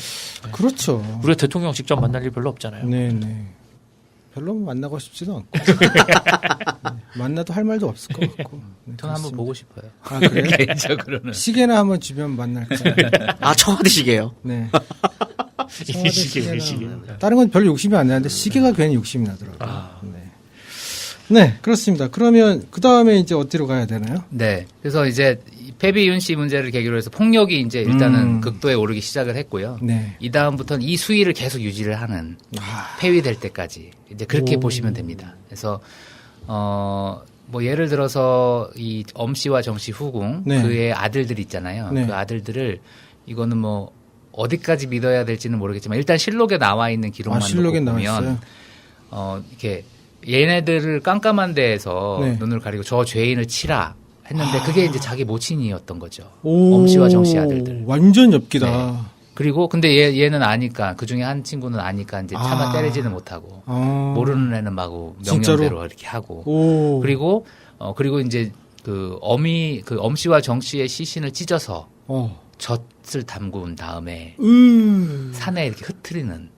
그렇죠. 대통령 직접 만날 일 별로 없잖아요. 네, 네. 별로 만나고 싶지도 않고. 네. 만나도 할 말도 없을 것 같고. 네, 전 한번 그렇습니다. 보고 싶어요. 아, 그래요? 개인적으로는. 시계나 한번 주면 만날까. 청와대시계요. 네. 이 시계. 다른 건 별로 욕심이 안 나는데 시계가 괜히 욕심이 나더라고요. 네. 네, 그렇습니다. 그러면 그 다음에 이제 어디로 가야 되나요? 네. 그래서 이제 이 패비윤 씨 문제를 계기로 해서 폭력이 이제 일단은 극도에 오르기 시작을 했고요. 네. 이 다음부터는 이 수위를 계속 유지를 하는 폐위될 때까지 이제 그렇게 보시면 됩니다. 그래서 뭐 예를 들어서 이 엄씨와 정씨 후궁 네. 그의 아들들 있잖아요. 네. 그 아들들을 이거는 뭐 어디까지 믿어야 될지는 모르겠지만 일단 실록에 나와 있는 기록만 실록에 놓고 나와 있어요. 보면 이렇게 얘네들을 깜깜한 데에서 네. 눈을 가리고 저 죄인을 치라 했는데 그게 이제 자기 모친이었던 거죠. 오, 엄씨와 정씨 아들들. 완전 엽기다. 네. 그리고 근데 얘는 아니까 그 중에 한 친구는 아니까 이제 차마 때리지는 못하고 모르는 애는 마구 명령대로 진짜로? 이렇게 하고 오. 그리고 이제 그 엄씨와 정씨의 시신을 찢어서 젖을 담근 다음에 산에 이렇게 흩트리는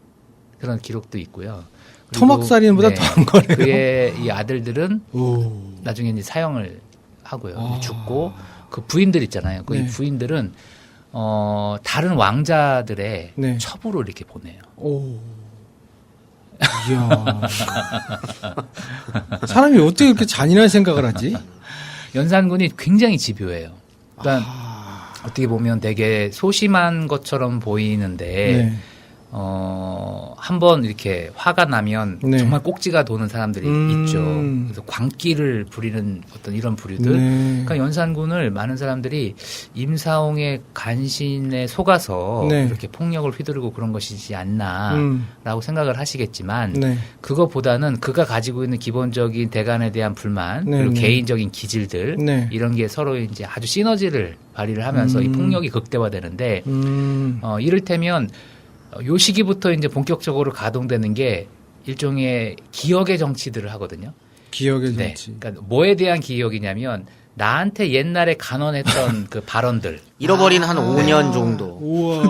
그런 기록도 있고요. 그리고 토막살인보다 네, 더한 거네요. 그의 이 아들들은 오. 나중에 이제 사형을 하고요. 죽고 그 부인들 있잖아요. 그 네. 이 부인들은 다른 왕자들의 네. 첩으로 이렇게 보내요. 오. 이야. 사람이 어떻게 그렇게 잔인한 생각을 하지? 연산군이 굉장히 집요해요. 그러니까 어떻게 보면 되게 소심한 것처럼 보이는데 네. 한번 이렇게 화가 나면 네. 정말 꼭지가 도는 사람들이 있죠. 그래서 광기를 부리는 어떤 이런 부류들. 네. 그러니까 연산군을 많은 사람들이 임사홍의 간신에 속아서 네. 이렇게 폭력을 휘두르고 그런 것이지 않나라고 생각을 하시겠지만 네. 그거보다는 그가 가지고 있는 기본적인 대간에 대한 불만 네, 그리고 네. 개인적인 기질들 네. 이런 게 서로 이제 아주 시너지를 발휘를 하면서 이 폭력이 극대화되는데 이를테면 요 시기부터 이제 본격적으로 가동되는 게 일종의 기억의 정치들을 하거든요. 기억의 네. 정치. 그러니까 뭐에 대한 기억이냐면 나한테 옛날에 간언했던 그 발언들 잃어버린 한 5년 정도. 우와.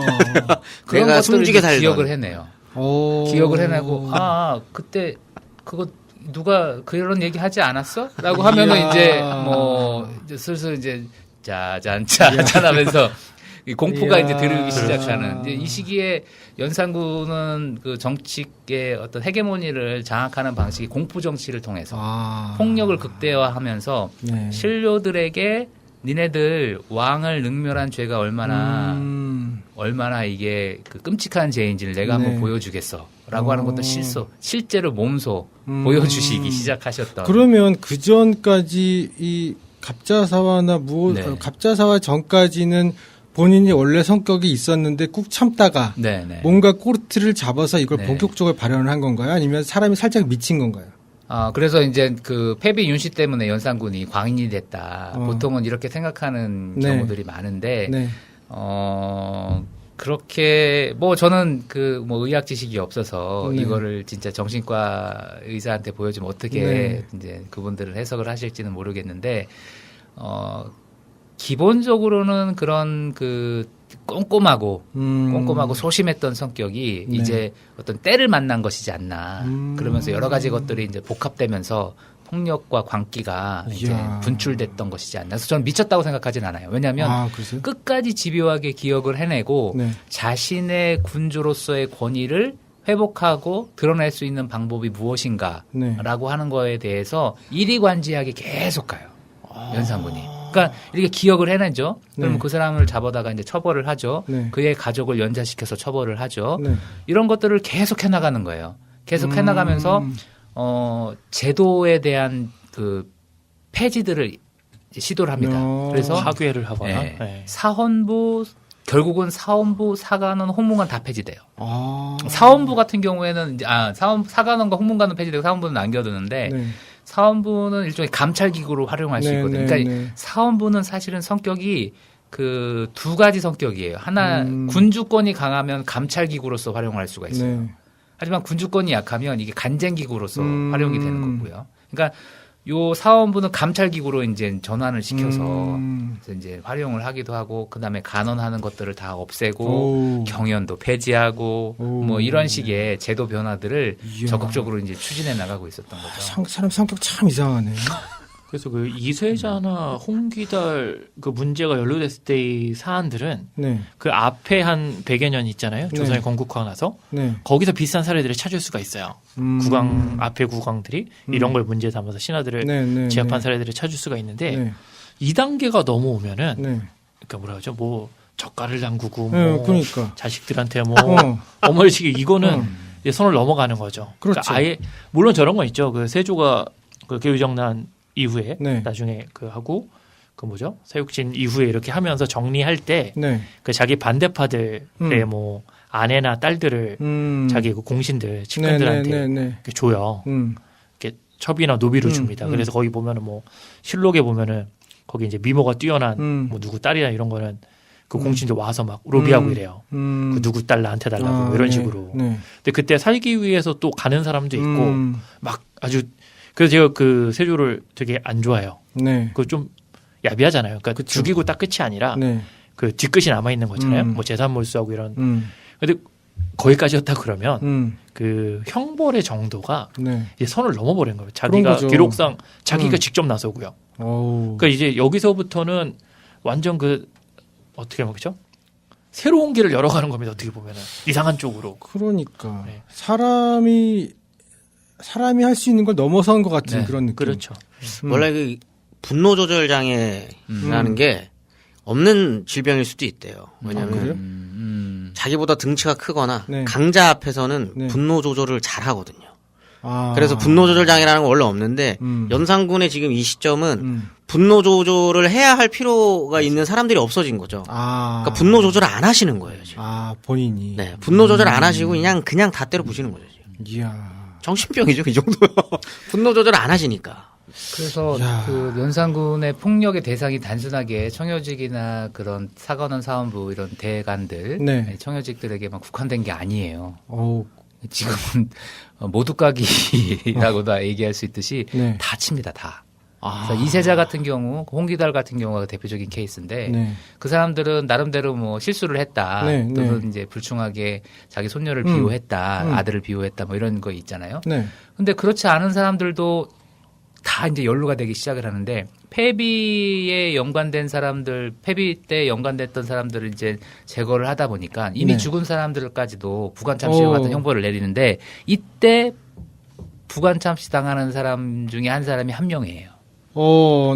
그런 내가 것들을 숨지게 이제 살던. 기억을 해내요. 기억을 해내고 그때 그거 누가 그런 얘기 하지 않았어? 라고 하면은 이야. 이제 뭐 이제 슬슬 이제 짜잔 하면서 이 공포가 이야. 이제 들기 시작하는 이제 이 시기에 연산군은 그 정치의 어떤 헤게모니를 장악하는 방식이 공포 정치를 통해서 폭력을 극대화하면서 네. 신료들에게 니네들 왕을 능멸한 죄가 얼마나 이게 그 끔찍한 죄인지를 내가 네. 한번 보여주겠어라고 하는 것도 실제로 몸소 보여주시기 시작하셨던. 그러면 그 전까지 이 갑자사화나 네. 갑자사화 전까지는 본인이 원래 성격이 있었는데 꾹 참다가 네네. 뭔가 꼬르트를 잡아서 이걸 네. 본격적으로 발현을 한 건가요? 아니면 사람이 살짝 미친 건가요? 그래서 이제 그 패비 윤씨 때문에 연산군이 광인이 됐다. 보통은 이렇게 생각하는 네. 경우들이 많은데, 네. 그렇게, 저는 그 의학 지식이 없어서 네. 이거를 진짜 정신과 의사한테 보여주면 어떻게 네. 이제 그분들은 해석을 하실지는 모르겠는데, 기본적으로는 그런 그 꼼꼼하고 소심했던 성격이 네. 이제 어떤 때를 만난 것이지 않나. 그러면서 여러 가지 것들이 이제 복합되면서 폭력과 광기가 이제 이야. 분출됐던 것이지 않나. 그래서 저는 미쳤다고 생각하진 않아요. 왜냐하면 그러세요? 끝까지 집요하게 기억을 해내고 네. 자신의 군주로서의 권위를 회복하고 드러낼 수 있는 방법이 무엇인가라고 네. 하는 거에 대해서 이리관지하게 계속 가요. 연산군이. 그러니까 이렇게 기억을 해내죠. 그러면 네. 그 사람을 잡아다가 이제 처벌을 하죠. 네. 그의 가족을 연좌시켜서 처벌을 하죠. 네. 이런 것들을 계속 해나가는 거예요. 계속 해나가면서 제도에 대한 그 폐지들을 이제 시도를 합니다. 그래서 파괴를 하거나. 네. 네. 결국은 사원부, 사관원, 홍문관 다 폐지돼요. 사원부 같은 경우에는 이제 사관원과 홍문관은 폐지되고 사원부는 남겨두는데 네. 사원부는 일종의 감찰기구로 활용할 수 네, 있거든요. 네, 그러니까 네. 사원부는 사실은 성격이 그 두 가지 성격이에요. 하나 군주권이 강하면 감찰기구로서 활용할 수가 있어요. 네. 하지만 군주권이 약하면 이게 간쟁기구로서 활용이 되는 거고요. 그러니까 요 사원부는 감찰기구로 이제 전환을 시켜서 그래서 이제 활용을 하기도 하고 그다음에 간언하는 것들을 다 없애고 경연도 폐지하고 뭐 이런 식의 제도 변화들을 이야. 적극적으로 이제 추진해 나가고 있었던 거죠. 사람 성격 참 이상하네. 그래서 그 이세자나 홍기달 그 문제가 연루됐을 때의 사안들은 네. 그 앞에 한 100여 년 있잖아요. 네. 조선이 건국하고 나서 네. 거기서 비슷한 사례들을 찾을 수가 있어요. 국왕 앞에 국왕들이 이런 걸 문제 삼아서 신하들을 네, 네, 제압한 네. 사례들을 찾을 수가 있는데 네. 2단계가 넘어오면은 네. 그러니까 뭐라 그러죠? 뭐 젓갈을 담그고 네, 뭐 그러니까. 자식들한테 뭐 어. 어머니시기 이거는 이제 선을 넘어가는 거죠. 그렇죠. 그러니까 아예 물론 저런 거 있죠. 그 세조가 그 개유정난 이후에 네. 나중에 그 하고 그 뭐죠? 사육진 이후에 이렇게 하면서 정리할 때 그 네. 자기 반대파들의 뭐 아내나 딸들을 자기 그 공신들 측근들한테 네, 네, 네, 네. 이렇게 줘요. 이렇게 첩이나 노비를 줍니다. 그래서 거기 보면은 뭐 실록에 보면은 거기 이제 미모가 뛰어난 뭐 누구 딸이나 이런 거는 그 공신들 와서 막 로비하고 이래요. 그 누구 딸 나한테 달라고 뭐 이런 네, 식으로. 네. 근데 그때 살기 위해서 또 가는 사람도 있고 막 아주 그래서 제가 그 세조를 되게 안 좋아해요. 네. 그 좀 야비하잖아요. 그러니까 그쵸. 죽이고 딱 끝이 아니라 네. 그 뒤끝이 남아 있는 거잖아요. 뭐 재산 몰수하고 이런. 근데 거기까지였다 그러면 그 형벌의 정도가 네. 이제 선을 넘어버린 거예요. 자기가 거죠. 기록상 자기가 직접 나서고요. 어우. 그러니까 이제 여기서부터는 완전 그 어떻게 말이죠? 새로운 길을 열어가는 겁니다. 어떻게 보면은 이상한 쪽으로. 그러니까 네. 사람이 할 수 있는 걸 넘어선 것 같은 네. 그런 느낌. 그렇죠. 원래 그 분노 조절 장애라는 게 없는 질병일 수도 있대요. 왜냐하면 그래요? 자기보다 등치가 크거나 네. 강자 앞에서는 네. 분노 조절을 잘 하거든요. 아. 그래서 분노 조절 장애라는 건 원래 없는데 연산군의 지금 이 시점은 분노 조절을 해야 할 필요가 있는 사람들이 없어진 거죠. 그러니까 분노 조절을 안 하시는 거예요, 지금. 본인이. 네, 분노 조절 안 하시고 그냥 다 때려 부시는 거죠, 지금. 이야. 정신병이죠, 이 정도면. 분노 조절 안 하시니까. 그래서 야. 그 연산군의 폭력의 대상이 단순하게 청여직이나 그런 사관원 사원부 이런 대관들, 네. 청여직들에게만 국한된 게 아니에요. 어우. 지금은 모두까기라고도 얘기할 수 있듯이 네. 다 칩니다, 다. 그래서 이세자 같은 경우, 홍기달 같은 경우가 대표적인 케이스인데 네. 그 사람들은 나름대로 뭐 실수를 했다, 네, 또는 네. 이제 불충하게 자기 손녀를 비호했다, 아들을 비호했다, 뭐 이런 거 있잖아요. 네. 근데 그렇지 않은 사람들도 다 이제 연루가 되기 시작을 하는데 폐비에 연관된 사람들, 폐비 때 연관됐던 사람들을 이제 제거를 하다 보니까 이미 네. 죽은 사람들까지도 부관참시 같은 형벌을 내리는데 이때 부관참시 당하는 사람 중에 한 사람이 한명회예요.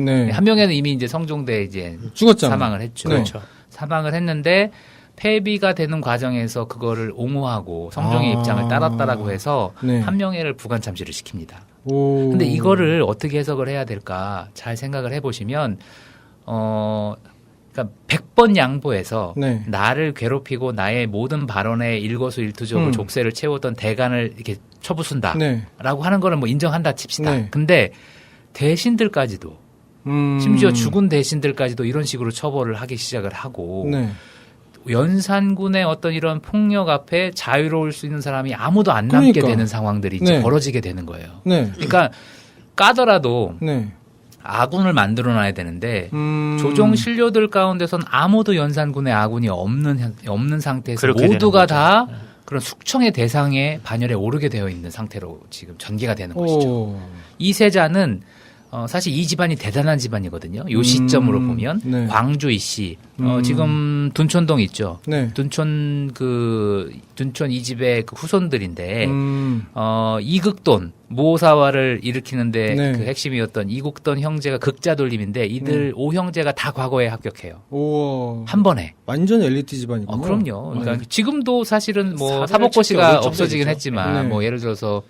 네. 한명회는 이미 이제 성종대 이제 죽었잖아요. 사망을 했죠. 네. 그렇죠. 사망을 했는데 폐비가 되는 과정에서 그거를 옹호하고 성종의 입장을 따랐다라고 해서 네. 한명회를 부관참시를 시킵니다. 오. 근데 이거를 어떻게 해석을 해야 될까 잘 생각을 해보시면 그러니까 100번 양보해서 네. 나를 괴롭히고 나의 모든 발언에 일거수일투족을 족쇄를 채웠던 대간을 이렇게 쳐부순다라고 네. 하는 거는 뭐 인정한다 칩시다. 네. 근데 대신들까지도 심지어 죽은 대신들까지도 이런 식으로 처벌을 하기 시작을 하고 네. 연산군의 어떤 이런 폭력 앞에 자유로울 수 있는 사람이 아무도 안 남게 그러니까. 되는 상황들이 이제 네. 벌어지게 되는 거예요. 네. 그러니까 까더라도 네. 아군을 만들어놔야 되는데 조정 신료들 가운데선 아무도 연산군의 아군이 없는 상태에서 그렇게 모두가 되는 다 거죠. 그런 숙청의 대상에 반열에 오르게 되어 있는 상태로 지금 전개가 되는 것이죠. 오. 이세자는 사실 이 집안이 대단한 집안이거든요. 요 시점으로 보면 네. 광주 이씨 지금 둔촌동 있죠. 네. 둔촌 이 집의 그 후손들인데 이극돈 모사화를 일으키는데 네. 그 핵심이었던 이국돈 형제가 극자돌림인데 이들 오형제가 다 과거에 합격해요. 오. 한 번에. 완전 엘리트 집안이군요. 그럼요. 그러니까 네. 지금도 사실은 뭐 사대를 사법고시가 찾기 어려울 없어지긴 정도이죠. 했지만 네. 뭐 예를 들어서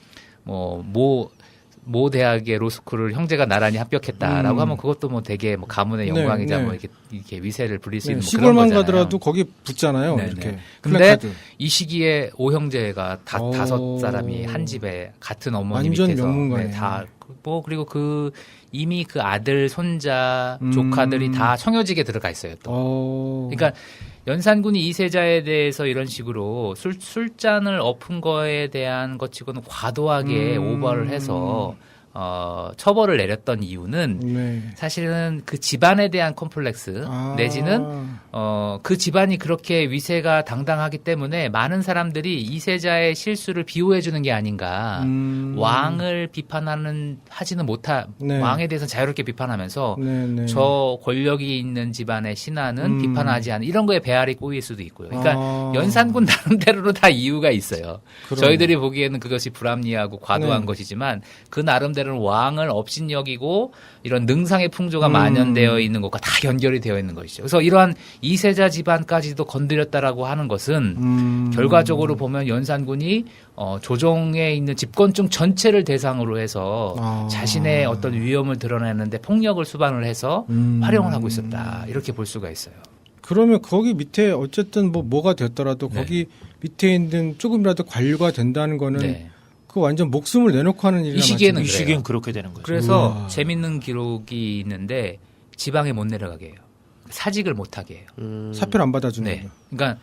모 대학의 로스쿨을 형제가 나란히 합격했다라고 하면 그것도 뭐 되게 뭐 가문의 네, 영광이자 네. 뭐 이렇게 위세를 부릴 수 네, 있는 뭐 그런 시골만 거잖아요. 가더라도 거기 붙잖아요. 네네. 이렇게. 근데 플래카드. 이 시기에 오형제가 오. 다섯 사람이 한 집에 같은 어머니 완전 밑에서 명문가네요. 뭐 그리고 이미 그 아들, 손자, 음. 조카들이 다 청요직에 들어가 있어요. 또. 그러니까 연산군이 이세자에 대해서 이런 식으로 술잔을 엎은 거에 대한 것치고는 과도하게 오버를 해서 처벌을 내렸던 이유는 네. 사실은 그 집안에 대한 컴플렉스 내지는 그 집안이 그렇게 위세가 당당하기 때문에 많은 사람들이 이세자의 실수를 비호해 주는 게 아닌가. 왕을 하지는 네. 왕에 대해서 자유롭게 비판하면서 네, 네. 저 권력이 있는 집안의 신하는 비판하지 않는 이런 거에 배알이 꼬일 수도 있고요. 그러니까 연산군 나름대로는 다 이유가 있어요. 그럼. 저희들이 보기에는 그것이 불합리하고 과도한 네. 것이지만 그 나름대로는 왕을 업신여기고 이런 능상의 풍조가 만연되어 있는 것과 다 연결이 되어 있는 것이죠. 그래서 이러한 이세자 집안까지도 건드렸다라고 하는 것은 결과적으로 보면 연산군이 조정에 있는 집권층 전체를 대상으로 해서 자신의 어떤 위험을 드러내는데 폭력을 수반을 해서 활용을 하고 있었다. 이렇게 볼 수가 있어요. 그러면 거기 밑에 어쨌든 뭐가 됐더라도 네. 거기 밑에 있는 조금이라도 관료가 된다는 거는 네. 그 완전 목숨을 내놓고 하는 일이라 이 시기에는 이 그래요. 시기엔 그렇게 되는 거죠. 그래서 우와. 재밌는 기록이 있는데 지방에 못 내려가게 해요. 사직을 못 하게 해요. 사표를 안 받아주는 네. 거죠. 그러니까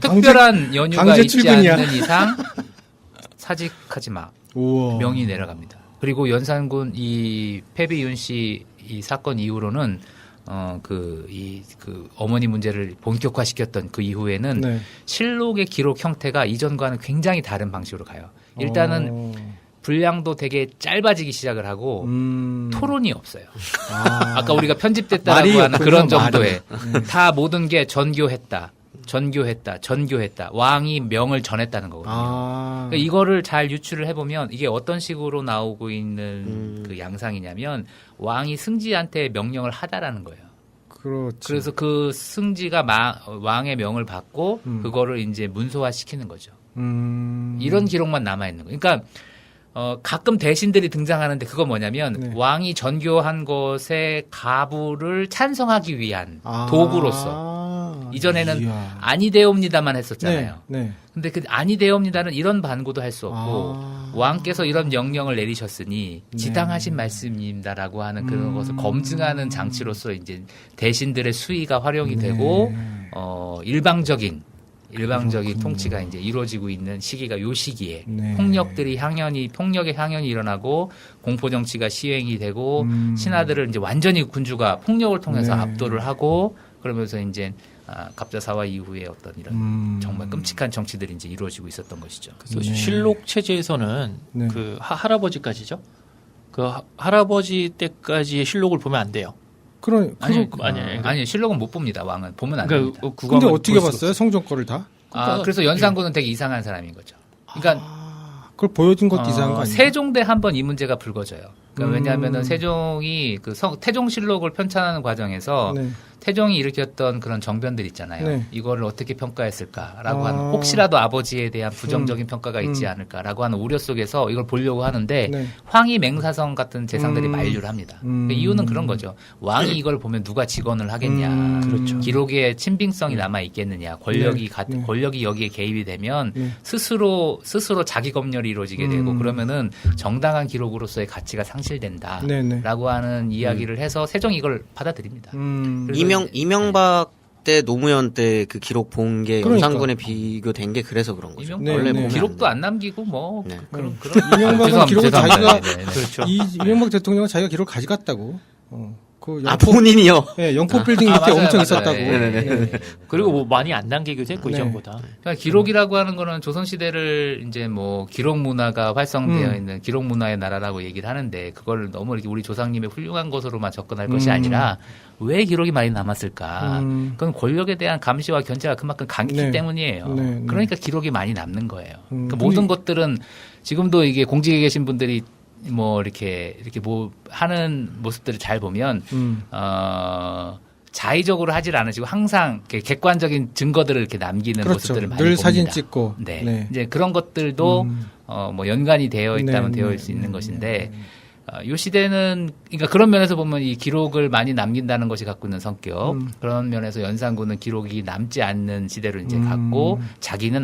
특별한 연유가 강제 있지 출근이야. 않는 이상 사직하지 마. 우와. 명이 내려갑니다. 그리고 연산군 이 패비윤 씨 이 사건 이후로는 그 어머니 문제를 본격화시켰던 그 이후에는 네. 실록의 기록 형태가 이전과는 굉장히 다른 방식으로 가요. 일단은 분량도 되게 짧아지기 시작을 하고 토론이 없어요. 아까 우리가 편집됐다라고 말이 하는 없군요, 그런 말은. 정도의 다 모든 게 전교했다. 왕이 명을 전했다는 거거든요. 그러니까 이거를 잘 유추를 해보면 이게 어떤 식으로 나오고 있는 그 양상이냐면 왕이 승지한테 명령을 하다라는 거예요. 그렇죠. 그래서 그 승지가 왕의 명을 받고 그거를 이제 문서화 시키는 거죠. 이런 기록만 남아 있는 거예요. 그러니까 가끔 대신들이 등장하는데 그거 뭐냐면 네. 왕이 전교한 것의 가부를 찬성하기 위한 도구로서 이전에는 이야. 아니되옵니다만 했었잖아요. 네. 근데 그 아니되옵니다는 이런 반고도 할 수 없고 왕께서 이런 명령을 내리셨으니 네. 지당하신 말씀입니다라고 하는 그런 것을 검증하는 장치로서 이제 대신들의 수위가 활용이 네. 되고 일방적인 그렇군요. 통치가 이제 이루어지고 있는 시기가 요 시기에 네. 폭력의 향연이 일어나고 공포 정치가 시행이 되고 신하들을 이제 완전히 군주가 폭력을 통해서 네. 압도를 하고 그러면서 이제 갑자사화 이후에 어떤 이런 정말 끔찍한 정치들이 이제 이루어지고 있었던 것이죠. 그래서 네. 실록 체제에서는 네. 그 할아버지까지죠. 그 할아버지 때까지의 실록을 보면 안 돼요. 아니 실록은 못 봅니다. 왕은 보면 안 그러니까 됩니다. 근데 어떻게 봤어요? 성종 거를 다? 그래서 연산군은 되게 이상한 사람인 거죠. 그러니까 그걸 보여준 것도 이상한 거 아니에요? 세종 때 한 번 이 문제가 불거져요. 그러니까 왜냐하면은 세종이 그 태종실록을 편찬하는 과정에서 네. 태종이 일으켰던 그런 정변들 있잖아요. 네. 이거를 어떻게 평가했을까라고 하는 혹시라도 아버지에 대한 부정적인 평가가 있지 않을까라고 하는 우려 속에서 이걸 보려고 하는데 네. 황희 맹사성 같은 재상들이 만류를 합니다. 그러니까 이유는 그런 거죠. 왕이 이걸 보면 누가 직언을 하겠냐. 그렇죠. 기록에 친빙성이 남아 있겠느냐. 권력이 여기에 개입이 되면 스스로 자기 검열이 이루어지게 되고 그러면은 정당한 기록으로서의 가치가 상실된다라고 하는 이야기를 해서 세종이 이걸 받아들입니다. 이명박 때 노무현 때 그 기록 본 게 그러니까. 연산군에 비교된 게 그래서 그런 거죠. 원래 보면 기록도 안 안 남기고 뭐 네. 그런 이명박은 기록을 자기가 그렇죠. 이명박 대통령은 자기가 기록을 가져갔다고. 그 본인이요. 네, 영포 빌딩 밑에 맞아요, 엄청 맞아요. 있었다고. 네. 그리고 뭐 많이 안 남기기도 했고 이전보다. 그러니까 기록이라고 하는 거는 조선 시대를 이제 뭐 기록 문화가 활성되어 있는 기록 문화의 나라라고 얘기를 하는데 그걸 너무 이렇게 우리 조상님의 훌륭한 것으로만 접근할 것이 아니라 왜 기록이 많이 남았을까? 그건 권력에 대한 감시와 견제가 그만큼 강했기 네. 때문이에요. 네. 그러니까 기록이 많이 남는 거예요. 그러니까 모든 것들은 지금도 이게 공직에 계신 분들이 뭐 이렇게 뭐 하는 모습들을 잘 보면 자의적으로 하질 않으시고 항상 이렇게 객관적인 증거들을 이렇게 남기는 그렇죠. 모습들을 많이 늘 봅니다. 사진 찍고. 네. 네. 이제 그런 것들도 뭐 연관이 되어 있다면 네, 되어 네, 있을 수 있는 네, 것인데 이 시대는 그러니까 그런 면에서 보면 이 기록을 많이 남긴다는 것이 갖고 있는 성격 그런 면에서 연산군은 기록이 남지 않는 시대로 이제 갔고 자기는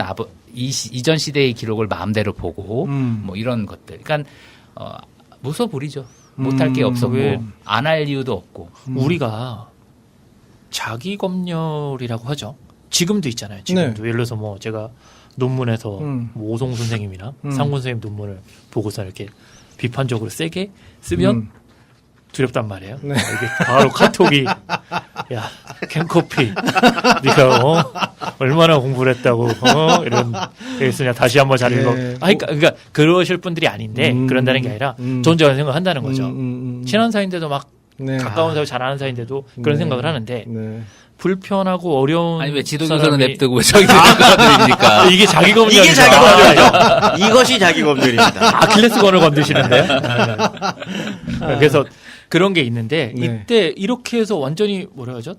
이전 시대의 기록을 마음대로 보고 뭐 이런 것들 그러니까 무서 부리죠. 못할 게 없었고 안 할 이유도 없고 우리가 자기 검열이라고 하죠. 지금도 있잖아요. 지금도 예를 들어서 뭐 제가 논문에서 뭐 오송 선생님이나 상군 선생님 논문을 보고서 이렇게 비판적으로 세게 쓰면 두렵단 말이에요. 네. 이게 바로 카톡이 야 캔커피 네가 얼마나 공부를 했다고 이런 그냥 다시 한번 잘 읽어. 네. 그러니까 그러실 분들이 아닌데 그런다는 게 아니라 존재하는 생각한다는 거죠. 친한 사이인데도 막 네. 가까운 사이 잘 아는 사이인데도 그런 생각을 하는데 네. 불편하고 어려운 아니 왜 지도교사는 사람이 냅두고 저기 들으니까 이게 자기 검열이죠. 이게 자기 검열이죠. 이것이 자기 검열입니다. 아킬레스건을 건드시는데. 그래서 그런 게 있는데 네. 이때 이렇게 해서 완전히 뭐라 하죠?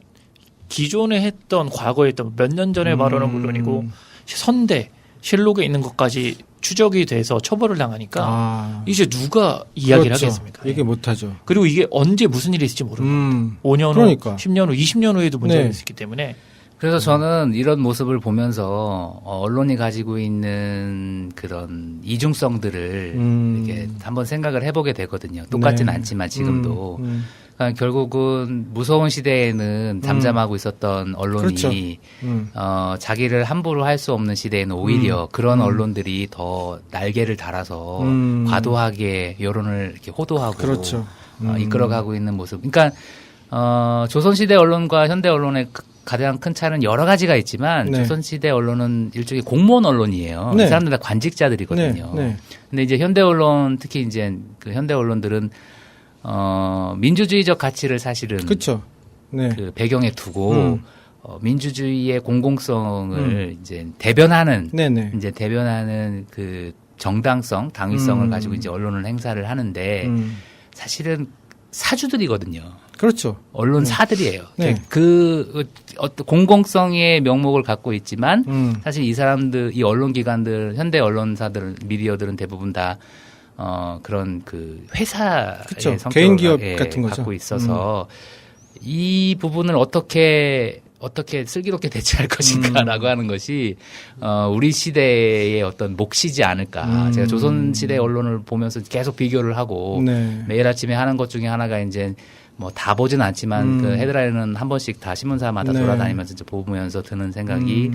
기존에 했던 과거에 했던 몇 년 전에 발언은 물론이고 선대 실록에 있는 것까지 추적이 돼서 처벌을 당하니까 이제 누가 이야기를 그렇죠. 하겠습니까? 얘기 못하죠. 그리고 이게 언제 무슨 일이 있을지 모르는 겁니다. 5년 그러니까. 후, 10년 후, 20년 후에도 문제가 네. 있기 때문에 그래서 저는 이런 모습을 보면서 언론이 가지고 있는 그런 이중성들을 이렇게 한번 생각을 해보게 되거든요. 똑같진 네. 않지만 지금도. 그러니까 결국은 무서운 시대에는 잠잠하고 있었던 언론이 그렇죠. 자기를 함부로 할 수 없는 시대에는 오히려 그런 언론들이 더 날개를 달아서 과도하게 여론을 이렇게 호도하고 그렇죠. 이끌어가고 있는 모습. 그러니까 조선시대 언론과 현대 언론의 가장 큰 차이는 여러 가지가 있지만 네. 조선시대 언론은 일종의 공무원 언론이에요. 네. 이 사람들 다 관직자들이거든요. 네. 네. 근데 이제 현대 언론 특히 이제 그 현대 언론들은 민주주의적 가치를 사실은 그렇죠. 네. 그 배경에 두고 민주주의의 공공성을 이제 대변하는 네네. 이제 대변하는 그 정당성, 당위성을 가지고 이제 언론을 행사를 하는데 사실은 사주들이거든요. 그렇죠. 언론사들이에요. 네. 그 어떤 공공성의 명목을 갖고 있지만 사실 이 사람들, 이 언론기관들, 현대 언론사들, 미디어들은 대부분 다 그런 그 회사의 그쵸. 성격을 개인 기업 같은 거죠. 갖고 있어서 이 부분을 어떻게 슬기롭게 대처할 것인가라고 하는 것이 우리 시대의 어떤 몫이지 않을까. 제가 조선 시대 언론을 보면서 계속 비교를 하고 네. 매일 아침에 하는 것 중에 하나가 이제 뭐 다 보진 않지만 그 헤드라인은 한 번씩 다 신문사마다 네. 돌아다니면서 이제 보면서 드는 생각이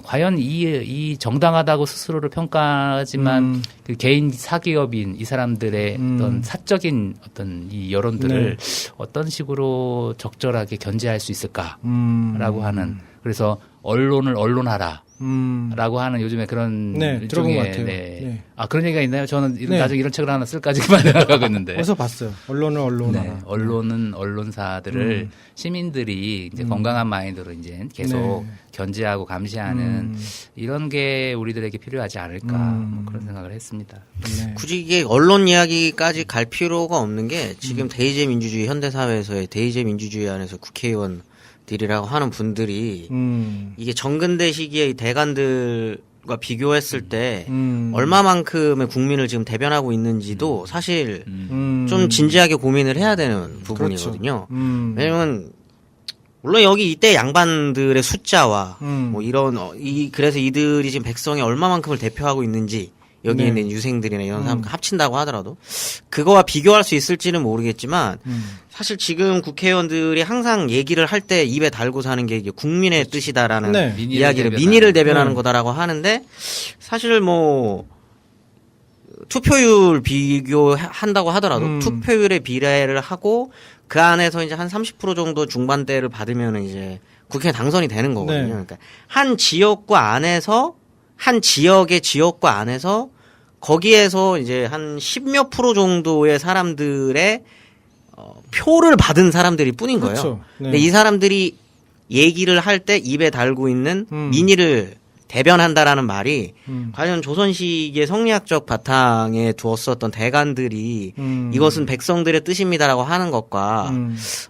과연 이 정당하다고 스스로를 평가하지만 그 개인 사기업인 이 사람들의 어떤 사적인 어떤 이 여론들을 어떤 식으로 적절하게 견제할 수 있을까라고 하는 그래서 언론을 언론하라. 라고 하는 요즘에 그런 네, 들어본 일종의 것 같아요. 네. 네. 아 그런 얘기가 있나요? 저는 네. 나중에 이런 책을 하나 쓸까지만 생각하고 있는데. 어디서 봤어요. 언론은 언론화. 네, 언론은 언론사들을 시민들이 이제 건강한 마인드로 이제 계속 네. 견제하고 감시하는 이런 게 우리들에게 필요하지 않을까 뭐 그런 생각을 했습니다. 네. 굳이 이게 언론 이야기까지 갈 필요가 없는 게 지금 대의제 민주주의 현대사회에서의 대의제 민주주의 안에서 국회의원들이라고 하는 분들이 이게 정근대 시기의 대관들과 비교했을 때 얼마만큼의 국민을 지금 대변하고 있는지도 사실 좀 진지하게 고민을 해야 되는 부분이거든요. 왜냐면 물론 여기 이때 양반들의 숫자와 뭐 이런 그래서 이들이 지금 백성의 얼마만큼을 대표하고 있는지 여기 네. 있는 유생들이나 이런 사람 합친다고 하더라도 그거와 비교할 수 있을지는 모르겠지만 사실 지금 국회의원들이 항상 얘기를 할 때 입에 달고 사는 게 이게 국민의 뜻이다라는 네. 이야기를 대변하는. 민의를 대변하는 네. 거다라고 하는데 사실 뭐 투표율 비교한다고 하더라도 투표율의 비례를 하고 그 안에서 이제 한 30% 정도 중반대를 받으면 이제 국회에 당선이 되는 거거든요. 네. 그러니까 한 지역과 안에서 한 지역의 지역과 안에서 거기에서 이제 한 10몇 프로 정도의 사람들의 표를 받은 사람들이 뿐인 거예요. 그렇죠. 네. 근데 이 사람들이 얘기를 할 때 입에 달고 있는 민의를 대변한다라는 말이 과연 조선시기의 성리학적 바탕에 두었었던 대관들이 이것은 백성들의 뜻입니다라고 하는 것과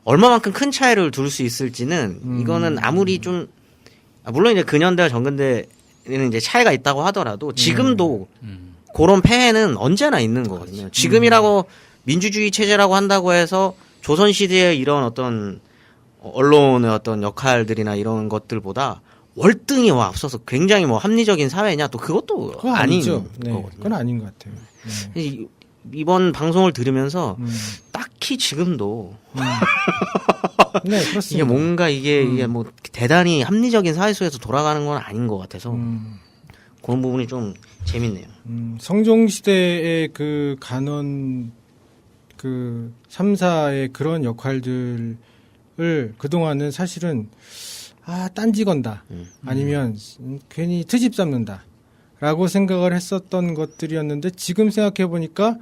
얼마만큼 큰 차이를 둘 수 있을지는 이거는 아무리 좀 물론 이제 근현대와 정근대는 이제 차이가 있다고 하더라도 지금도 그런 폐해는 언제나 있는 거거든요. 지금이라고 민주주의 체제라고 한다고 해서 조선시대의 이런 어떤 언론의 어떤 역할들이나 이런 것들보다 월등히 앞서서 굉장히 뭐 합리적인 사회냐 또 그것도 그건 아닌 아니죠. 네. 거거든요. 그건 아닌 것 같아요. 네. 이번 방송을 들으면서 딱히 지금도 네, 그렇습니다. 이게 뭔가 이게 뭐 대단히 합리적인 사회 속에서 돌아가는 건 아닌 것 같아서 그런 부분이 좀 재밌네요. 성종 시대의 그 간원 그 3사의 그런 역할들을 그동안은 사실은 딴지 건다. 아니면 괜히 트집 잡는다라고 생각을 했었던 것들이었는데 지금 생각해 보니까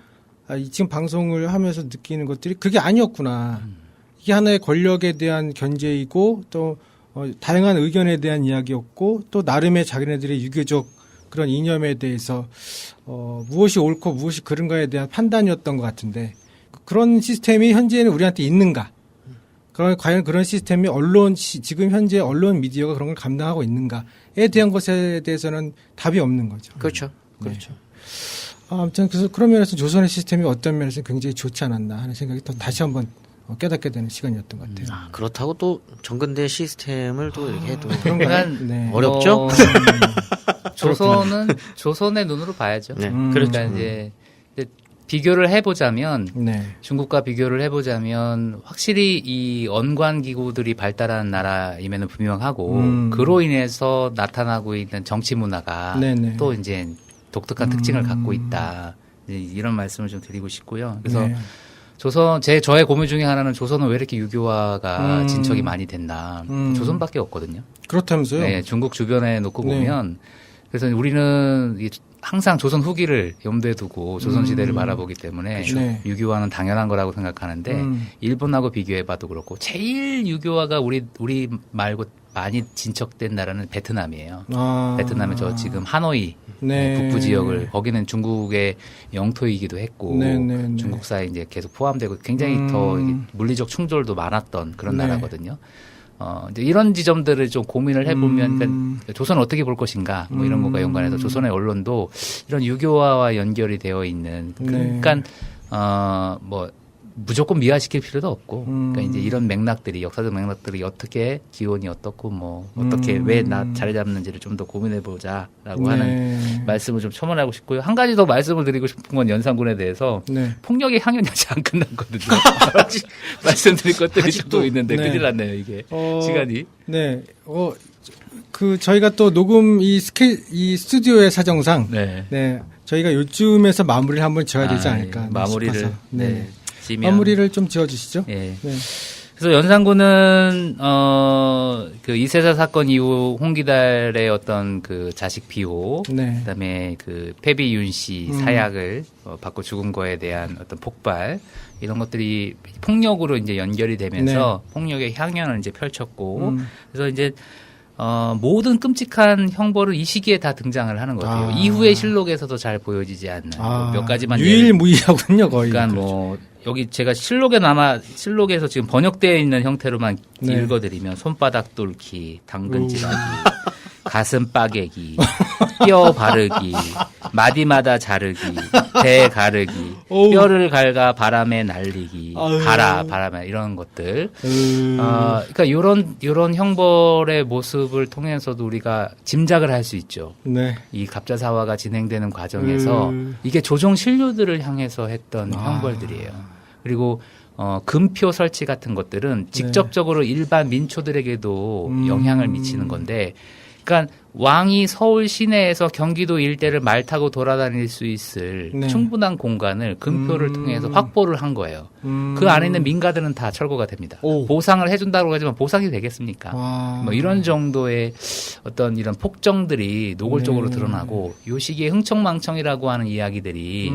지금 방송을 하면서 느끼는 것들이 그게 아니었구나. 이게 하나의 권력에 대한 견제이고 또 다양한 의견에 대한 이야기였고 또 나름의 자기네들의 유교적 그런 이념에 대해서 무엇이 옳고 무엇이 그른가에 대한 판단이었던 것 같은데 그런 시스템이 현재는 우리한테 있는가? 과연 그런 시스템이 지금 현재 언론 미디어가 그런 걸 감당하고 있는가에 대한 것에 대해서는 답이 없는 거죠. 그렇죠. 네. 그렇죠. 아무튼 그래서 그런 면에서 조선의 시스템이 어떤 면에서 굉장히 좋지 않았나 하는 생각이 또 다시 한번 깨닫게 되는 시간이었던 것 같아요. 그렇다고 또 정근대 시스템을 또 이렇게 해도 그런가요? 네. 어렵죠? 조선의 눈으로 봐야죠. 네. 그러니까 이제 비교를 해보자면 네. 중국과 비교를 해보자면 확실히 이 언관 기구들이 발달한 나라임에는 분명하고 그로 인해서 나타나고 있는 정치 문화가 네네. 또 이제 독특한 특징을 갖고 있다. 이제 이런 말씀을 좀 드리고 싶고요. 그래서 네. 저의 고민 중에 하나는 조선은 왜 이렇게 유교화가 진척이 많이 됐나. 조선밖에 없거든요. 그렇다면서요? 네, 중국 주변에 놓고 네. 보면 그래서 우리는 항상 조선 후기를 염두에 두고 조선 시대를 바라보기 때문에 네. 유교화는 당연한 거라고 생각하는데 일본하고 비교해봐도 그렇고 제일 유교화가 우리 말고 많이 진척된 나라는 베트남이에요. 베트남의 저 지금 하노이 네. 북부 지역을 거기는 중국의 영토이기도 했고 네, 네, 네. 중국사에 이제 계속 포함되고 굉장히 더 물리적 충돌도 많았던 그런 네. 나라거든요. 이제 이런 지점들을 좀 고민을 해보면, 그러니까 조선을 어떻게 볼 것인가, 뭐 이런 것과 연관해서 조선의 언론도 이런 유교화와 연결이 되어 있는, 그러니까, 뭐, 무조건 미화시킬 필요도 없고, 그러니까 이제 이런 맥락들이, 역사적 맥락들이 어떻게 기원이 어떻고, 뭐, 어떻게 왜 자리 잡는지를 좀 더 고민해보자라고 하는 말씀을 좀 첨언하고 싶고요. 한 가지 더 말씀을 드리고 싶은 건 연산군에 대해서 네. 폭력이 향연이 아직 안 끝났거든요. 말씀드릴 것들이 좀 있는데 네. 큰일 났네요, 이게. 시간이. 네. 저희가 또 녹음 이 스튜디오의 사정상. 네. 저희가 요쯤에서 마무리를 한번 지어야 되지 않을까. 마무리를. 싶어서. 네. 지면. 마무리를 좀 지어주시죠. 예. 네. 그래서 연산군은 그 이세사 사건 이후 홍기달의 어떤 그 자식 비호, 네. 그다음에 그 패비윤 씨 사약을 받고 죽은 거에 대한 어떤 폭발 이런 것들이 폭력으로 이제 연결이 되면서 폭력의 향연을 이제 펼쳤고 그래서 이제 모든 끔찍한 형벌은 이 시기에 다 등장을 하는 것 같아요. 이후의 실록에서도 잘 보여지지 않는 몇 가지만 유일무이하군요, 거의. 그러니까 뭐 여기 제가 실록에서 지금 번역되어 있는 형태로만 읽어드리면 손바닥 뚫기, 당근질하기, 가슴 빠개기, 뼈 바르기, 마디마다 자르기, 배 가르기, 뼈를 갈가 바람에 날리기, 바람에 이런 것들. 그러니까 이런 형벌의 모습을 통해서도 우리가 짐작을 할 수 있죠. 네. 이 갑자사화가 진행되는 과정에서 이게 조정 신료들을 향해서 했던 형벌들이에요. 그리고 금표 설치 같은 것들은 직접적으로 일반 민초들에게도 영향을 미치는 건데, 그러니까 왕이 서울 시내에서 경기도 일대를 말 타고 돌아다닐 수 있을 충분한 공간을 금표를 통해서 확보를 한 거예요. 그 안에 있는 민가들은 다 철거가 됩니다. 보상을 해준다고 하지만 보상이 되겠습니까? 뭐 이런 정도의 어떤 이런 폭정들이 노골적으로 드러나고 요 시기에 흥청망청이라고 하는 이야기들이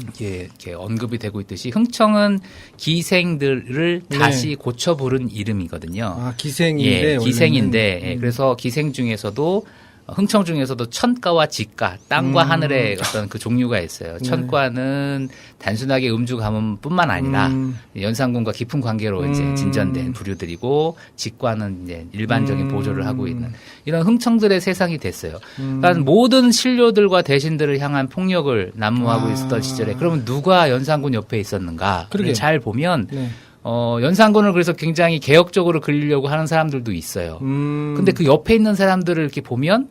이렇게 언급이 되고 있듯이 흥청은 기생들을 다시 고쳐 부른 이름이거든요. 기생인데. 예, 기생인데 그래서 기생 중에서도 흥청 중에서도 천가와 직가, 땅과 하늘의 어떤 그 종류가 있어요. 천가는 단순하게 음주 가문뿐만 아니라 연산군과 깊은 관계로 이제 진전된 부류들이고, 직과는 이제 일반적인 보조를 하고 있는 이런 흥청들의 세상이 됐어요. 그러니까 모든 신료들과 대신들을 향한 폭력을 난무하고 있었던 시절에 그러면 누가 연산군 옆에 있었는가를 잘 보면. 연산군을 그래서 굉장히 개혁적으로 그리려고 하는 사람들도 있어요. 근데 그 옆에 있는 사람들을 이렇게 보면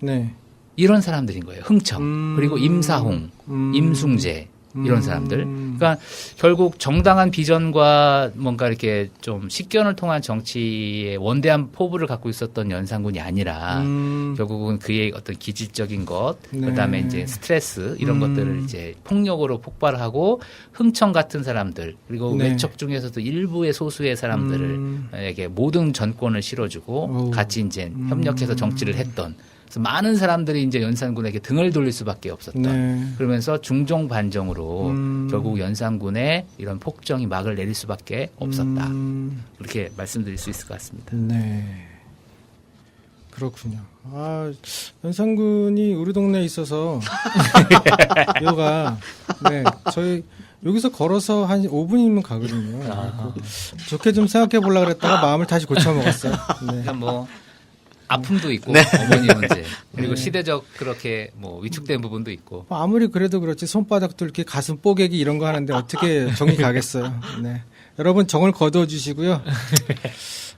이런 사람들인 거예요. 흥청, 그리고 임사홍, 임숭재 이런 사람들. 그러니까 결국 정당한 비전과 뭔가 이렇게 좀 식견을 통한 정치의 원대한 포부를 갖고 있었던 연산군이 아니라 결국은 그의 어떤 기질적인 것, 그다음에 이제 스트레스 이런 것들을 이제 폭력으로 폭발하고 흥청 같은 사람들, 그리고 외척 중에서도 일부의 소수의 사람들에게 모든 전권을 실어주고 같이 이제 협력해서 정치를 했던. 그래서 많은 사람들이 이제 연산군에게 등을 돌릴 수밖에 없었던. 그러면서 중종 반정으로 결국 연산군의 이런 폭정이 막을 내릴 수밖에 없었다. 그렇게 말씀드릴 수 있을 것 같습니다. 네. 그렇군요. 연산군이 우리 동네에 있어서 여가 저희 여기서 걸어서 한 5분이면 가거든요. 좋게 좀 생각해 보려고 그랬다가 마음을 다시 고쳐 먹었어요. 그러니까 뭐 아픔도 있고 어머니 문제 그리고 시대적 그렇게 뭐 위축된 부분도 있고 아무리 그래도 그렇지 손바닥도 이렇게 가슴 뽀개기 이런 거 하는데 어떻게 정이 가겠어요. 여러분 정을 거둬주시고요.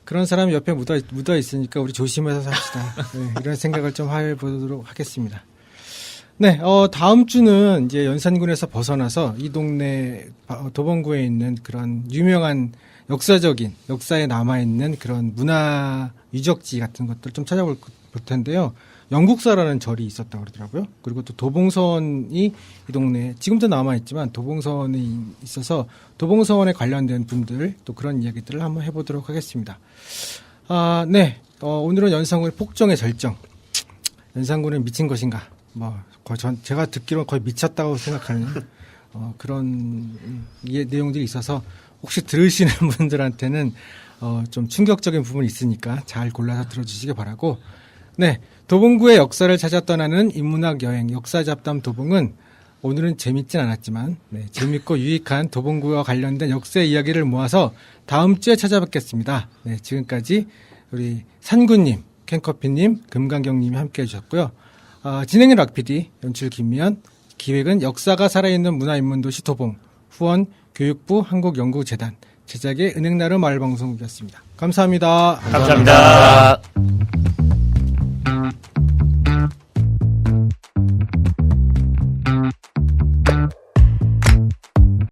그런 사람이 옆에 묻어 있으니까 우리 조심해서 삽시다. 이런 생각을 좀 해보도록 하겠습니다. 다음 주는 이제 연산군에서 벗어나서 이 동네 도봉구에 있는 그런 유명한 역사에 남아있는 그런 문화 유적지 같은 것들 좀 찾아볼 텐데요. 영국사라는 절이 있었다고 그러더라고요. 그리고 또 도봉선이 이 동네에 지금도 남아있지만 도봉선이 있어서 도봉선에 관련된 분들 또 그런 이야기들을 한번 해보도록 하겠습니다. 오늘은 연산군의 폭정의 절정. 연산군은 미친 것인가? 제가 듣기로는 거의 미쳤다고 생각하는 그런 내용들이 있어서 혹시 들으시는 분들한테는 좀 충격적인 부분이 있으니까 잘 골라서 들어주시기 바라고. 도봉구의 역사를 찾아 떠나는 인문학 여행 역사잡담 도봉은 오늘은 재밌진 않았지만 재밌고 유익한 도봉구와 관련된 역사 이야기를 모아서 다음 주에 찾아뵙겠습니다. 지금까지 우리 산구님, 캔커피님, 금강경님이 함께해 주셨고요. 진행은 락PD, 연출 김미연, 기획은 역사가 살아있는 문화인문도시 도봉, 후원 교육부 한국연구재단, 제작의 은행나루 마을방송국이었습니다. 감사합니다. 감사합니다.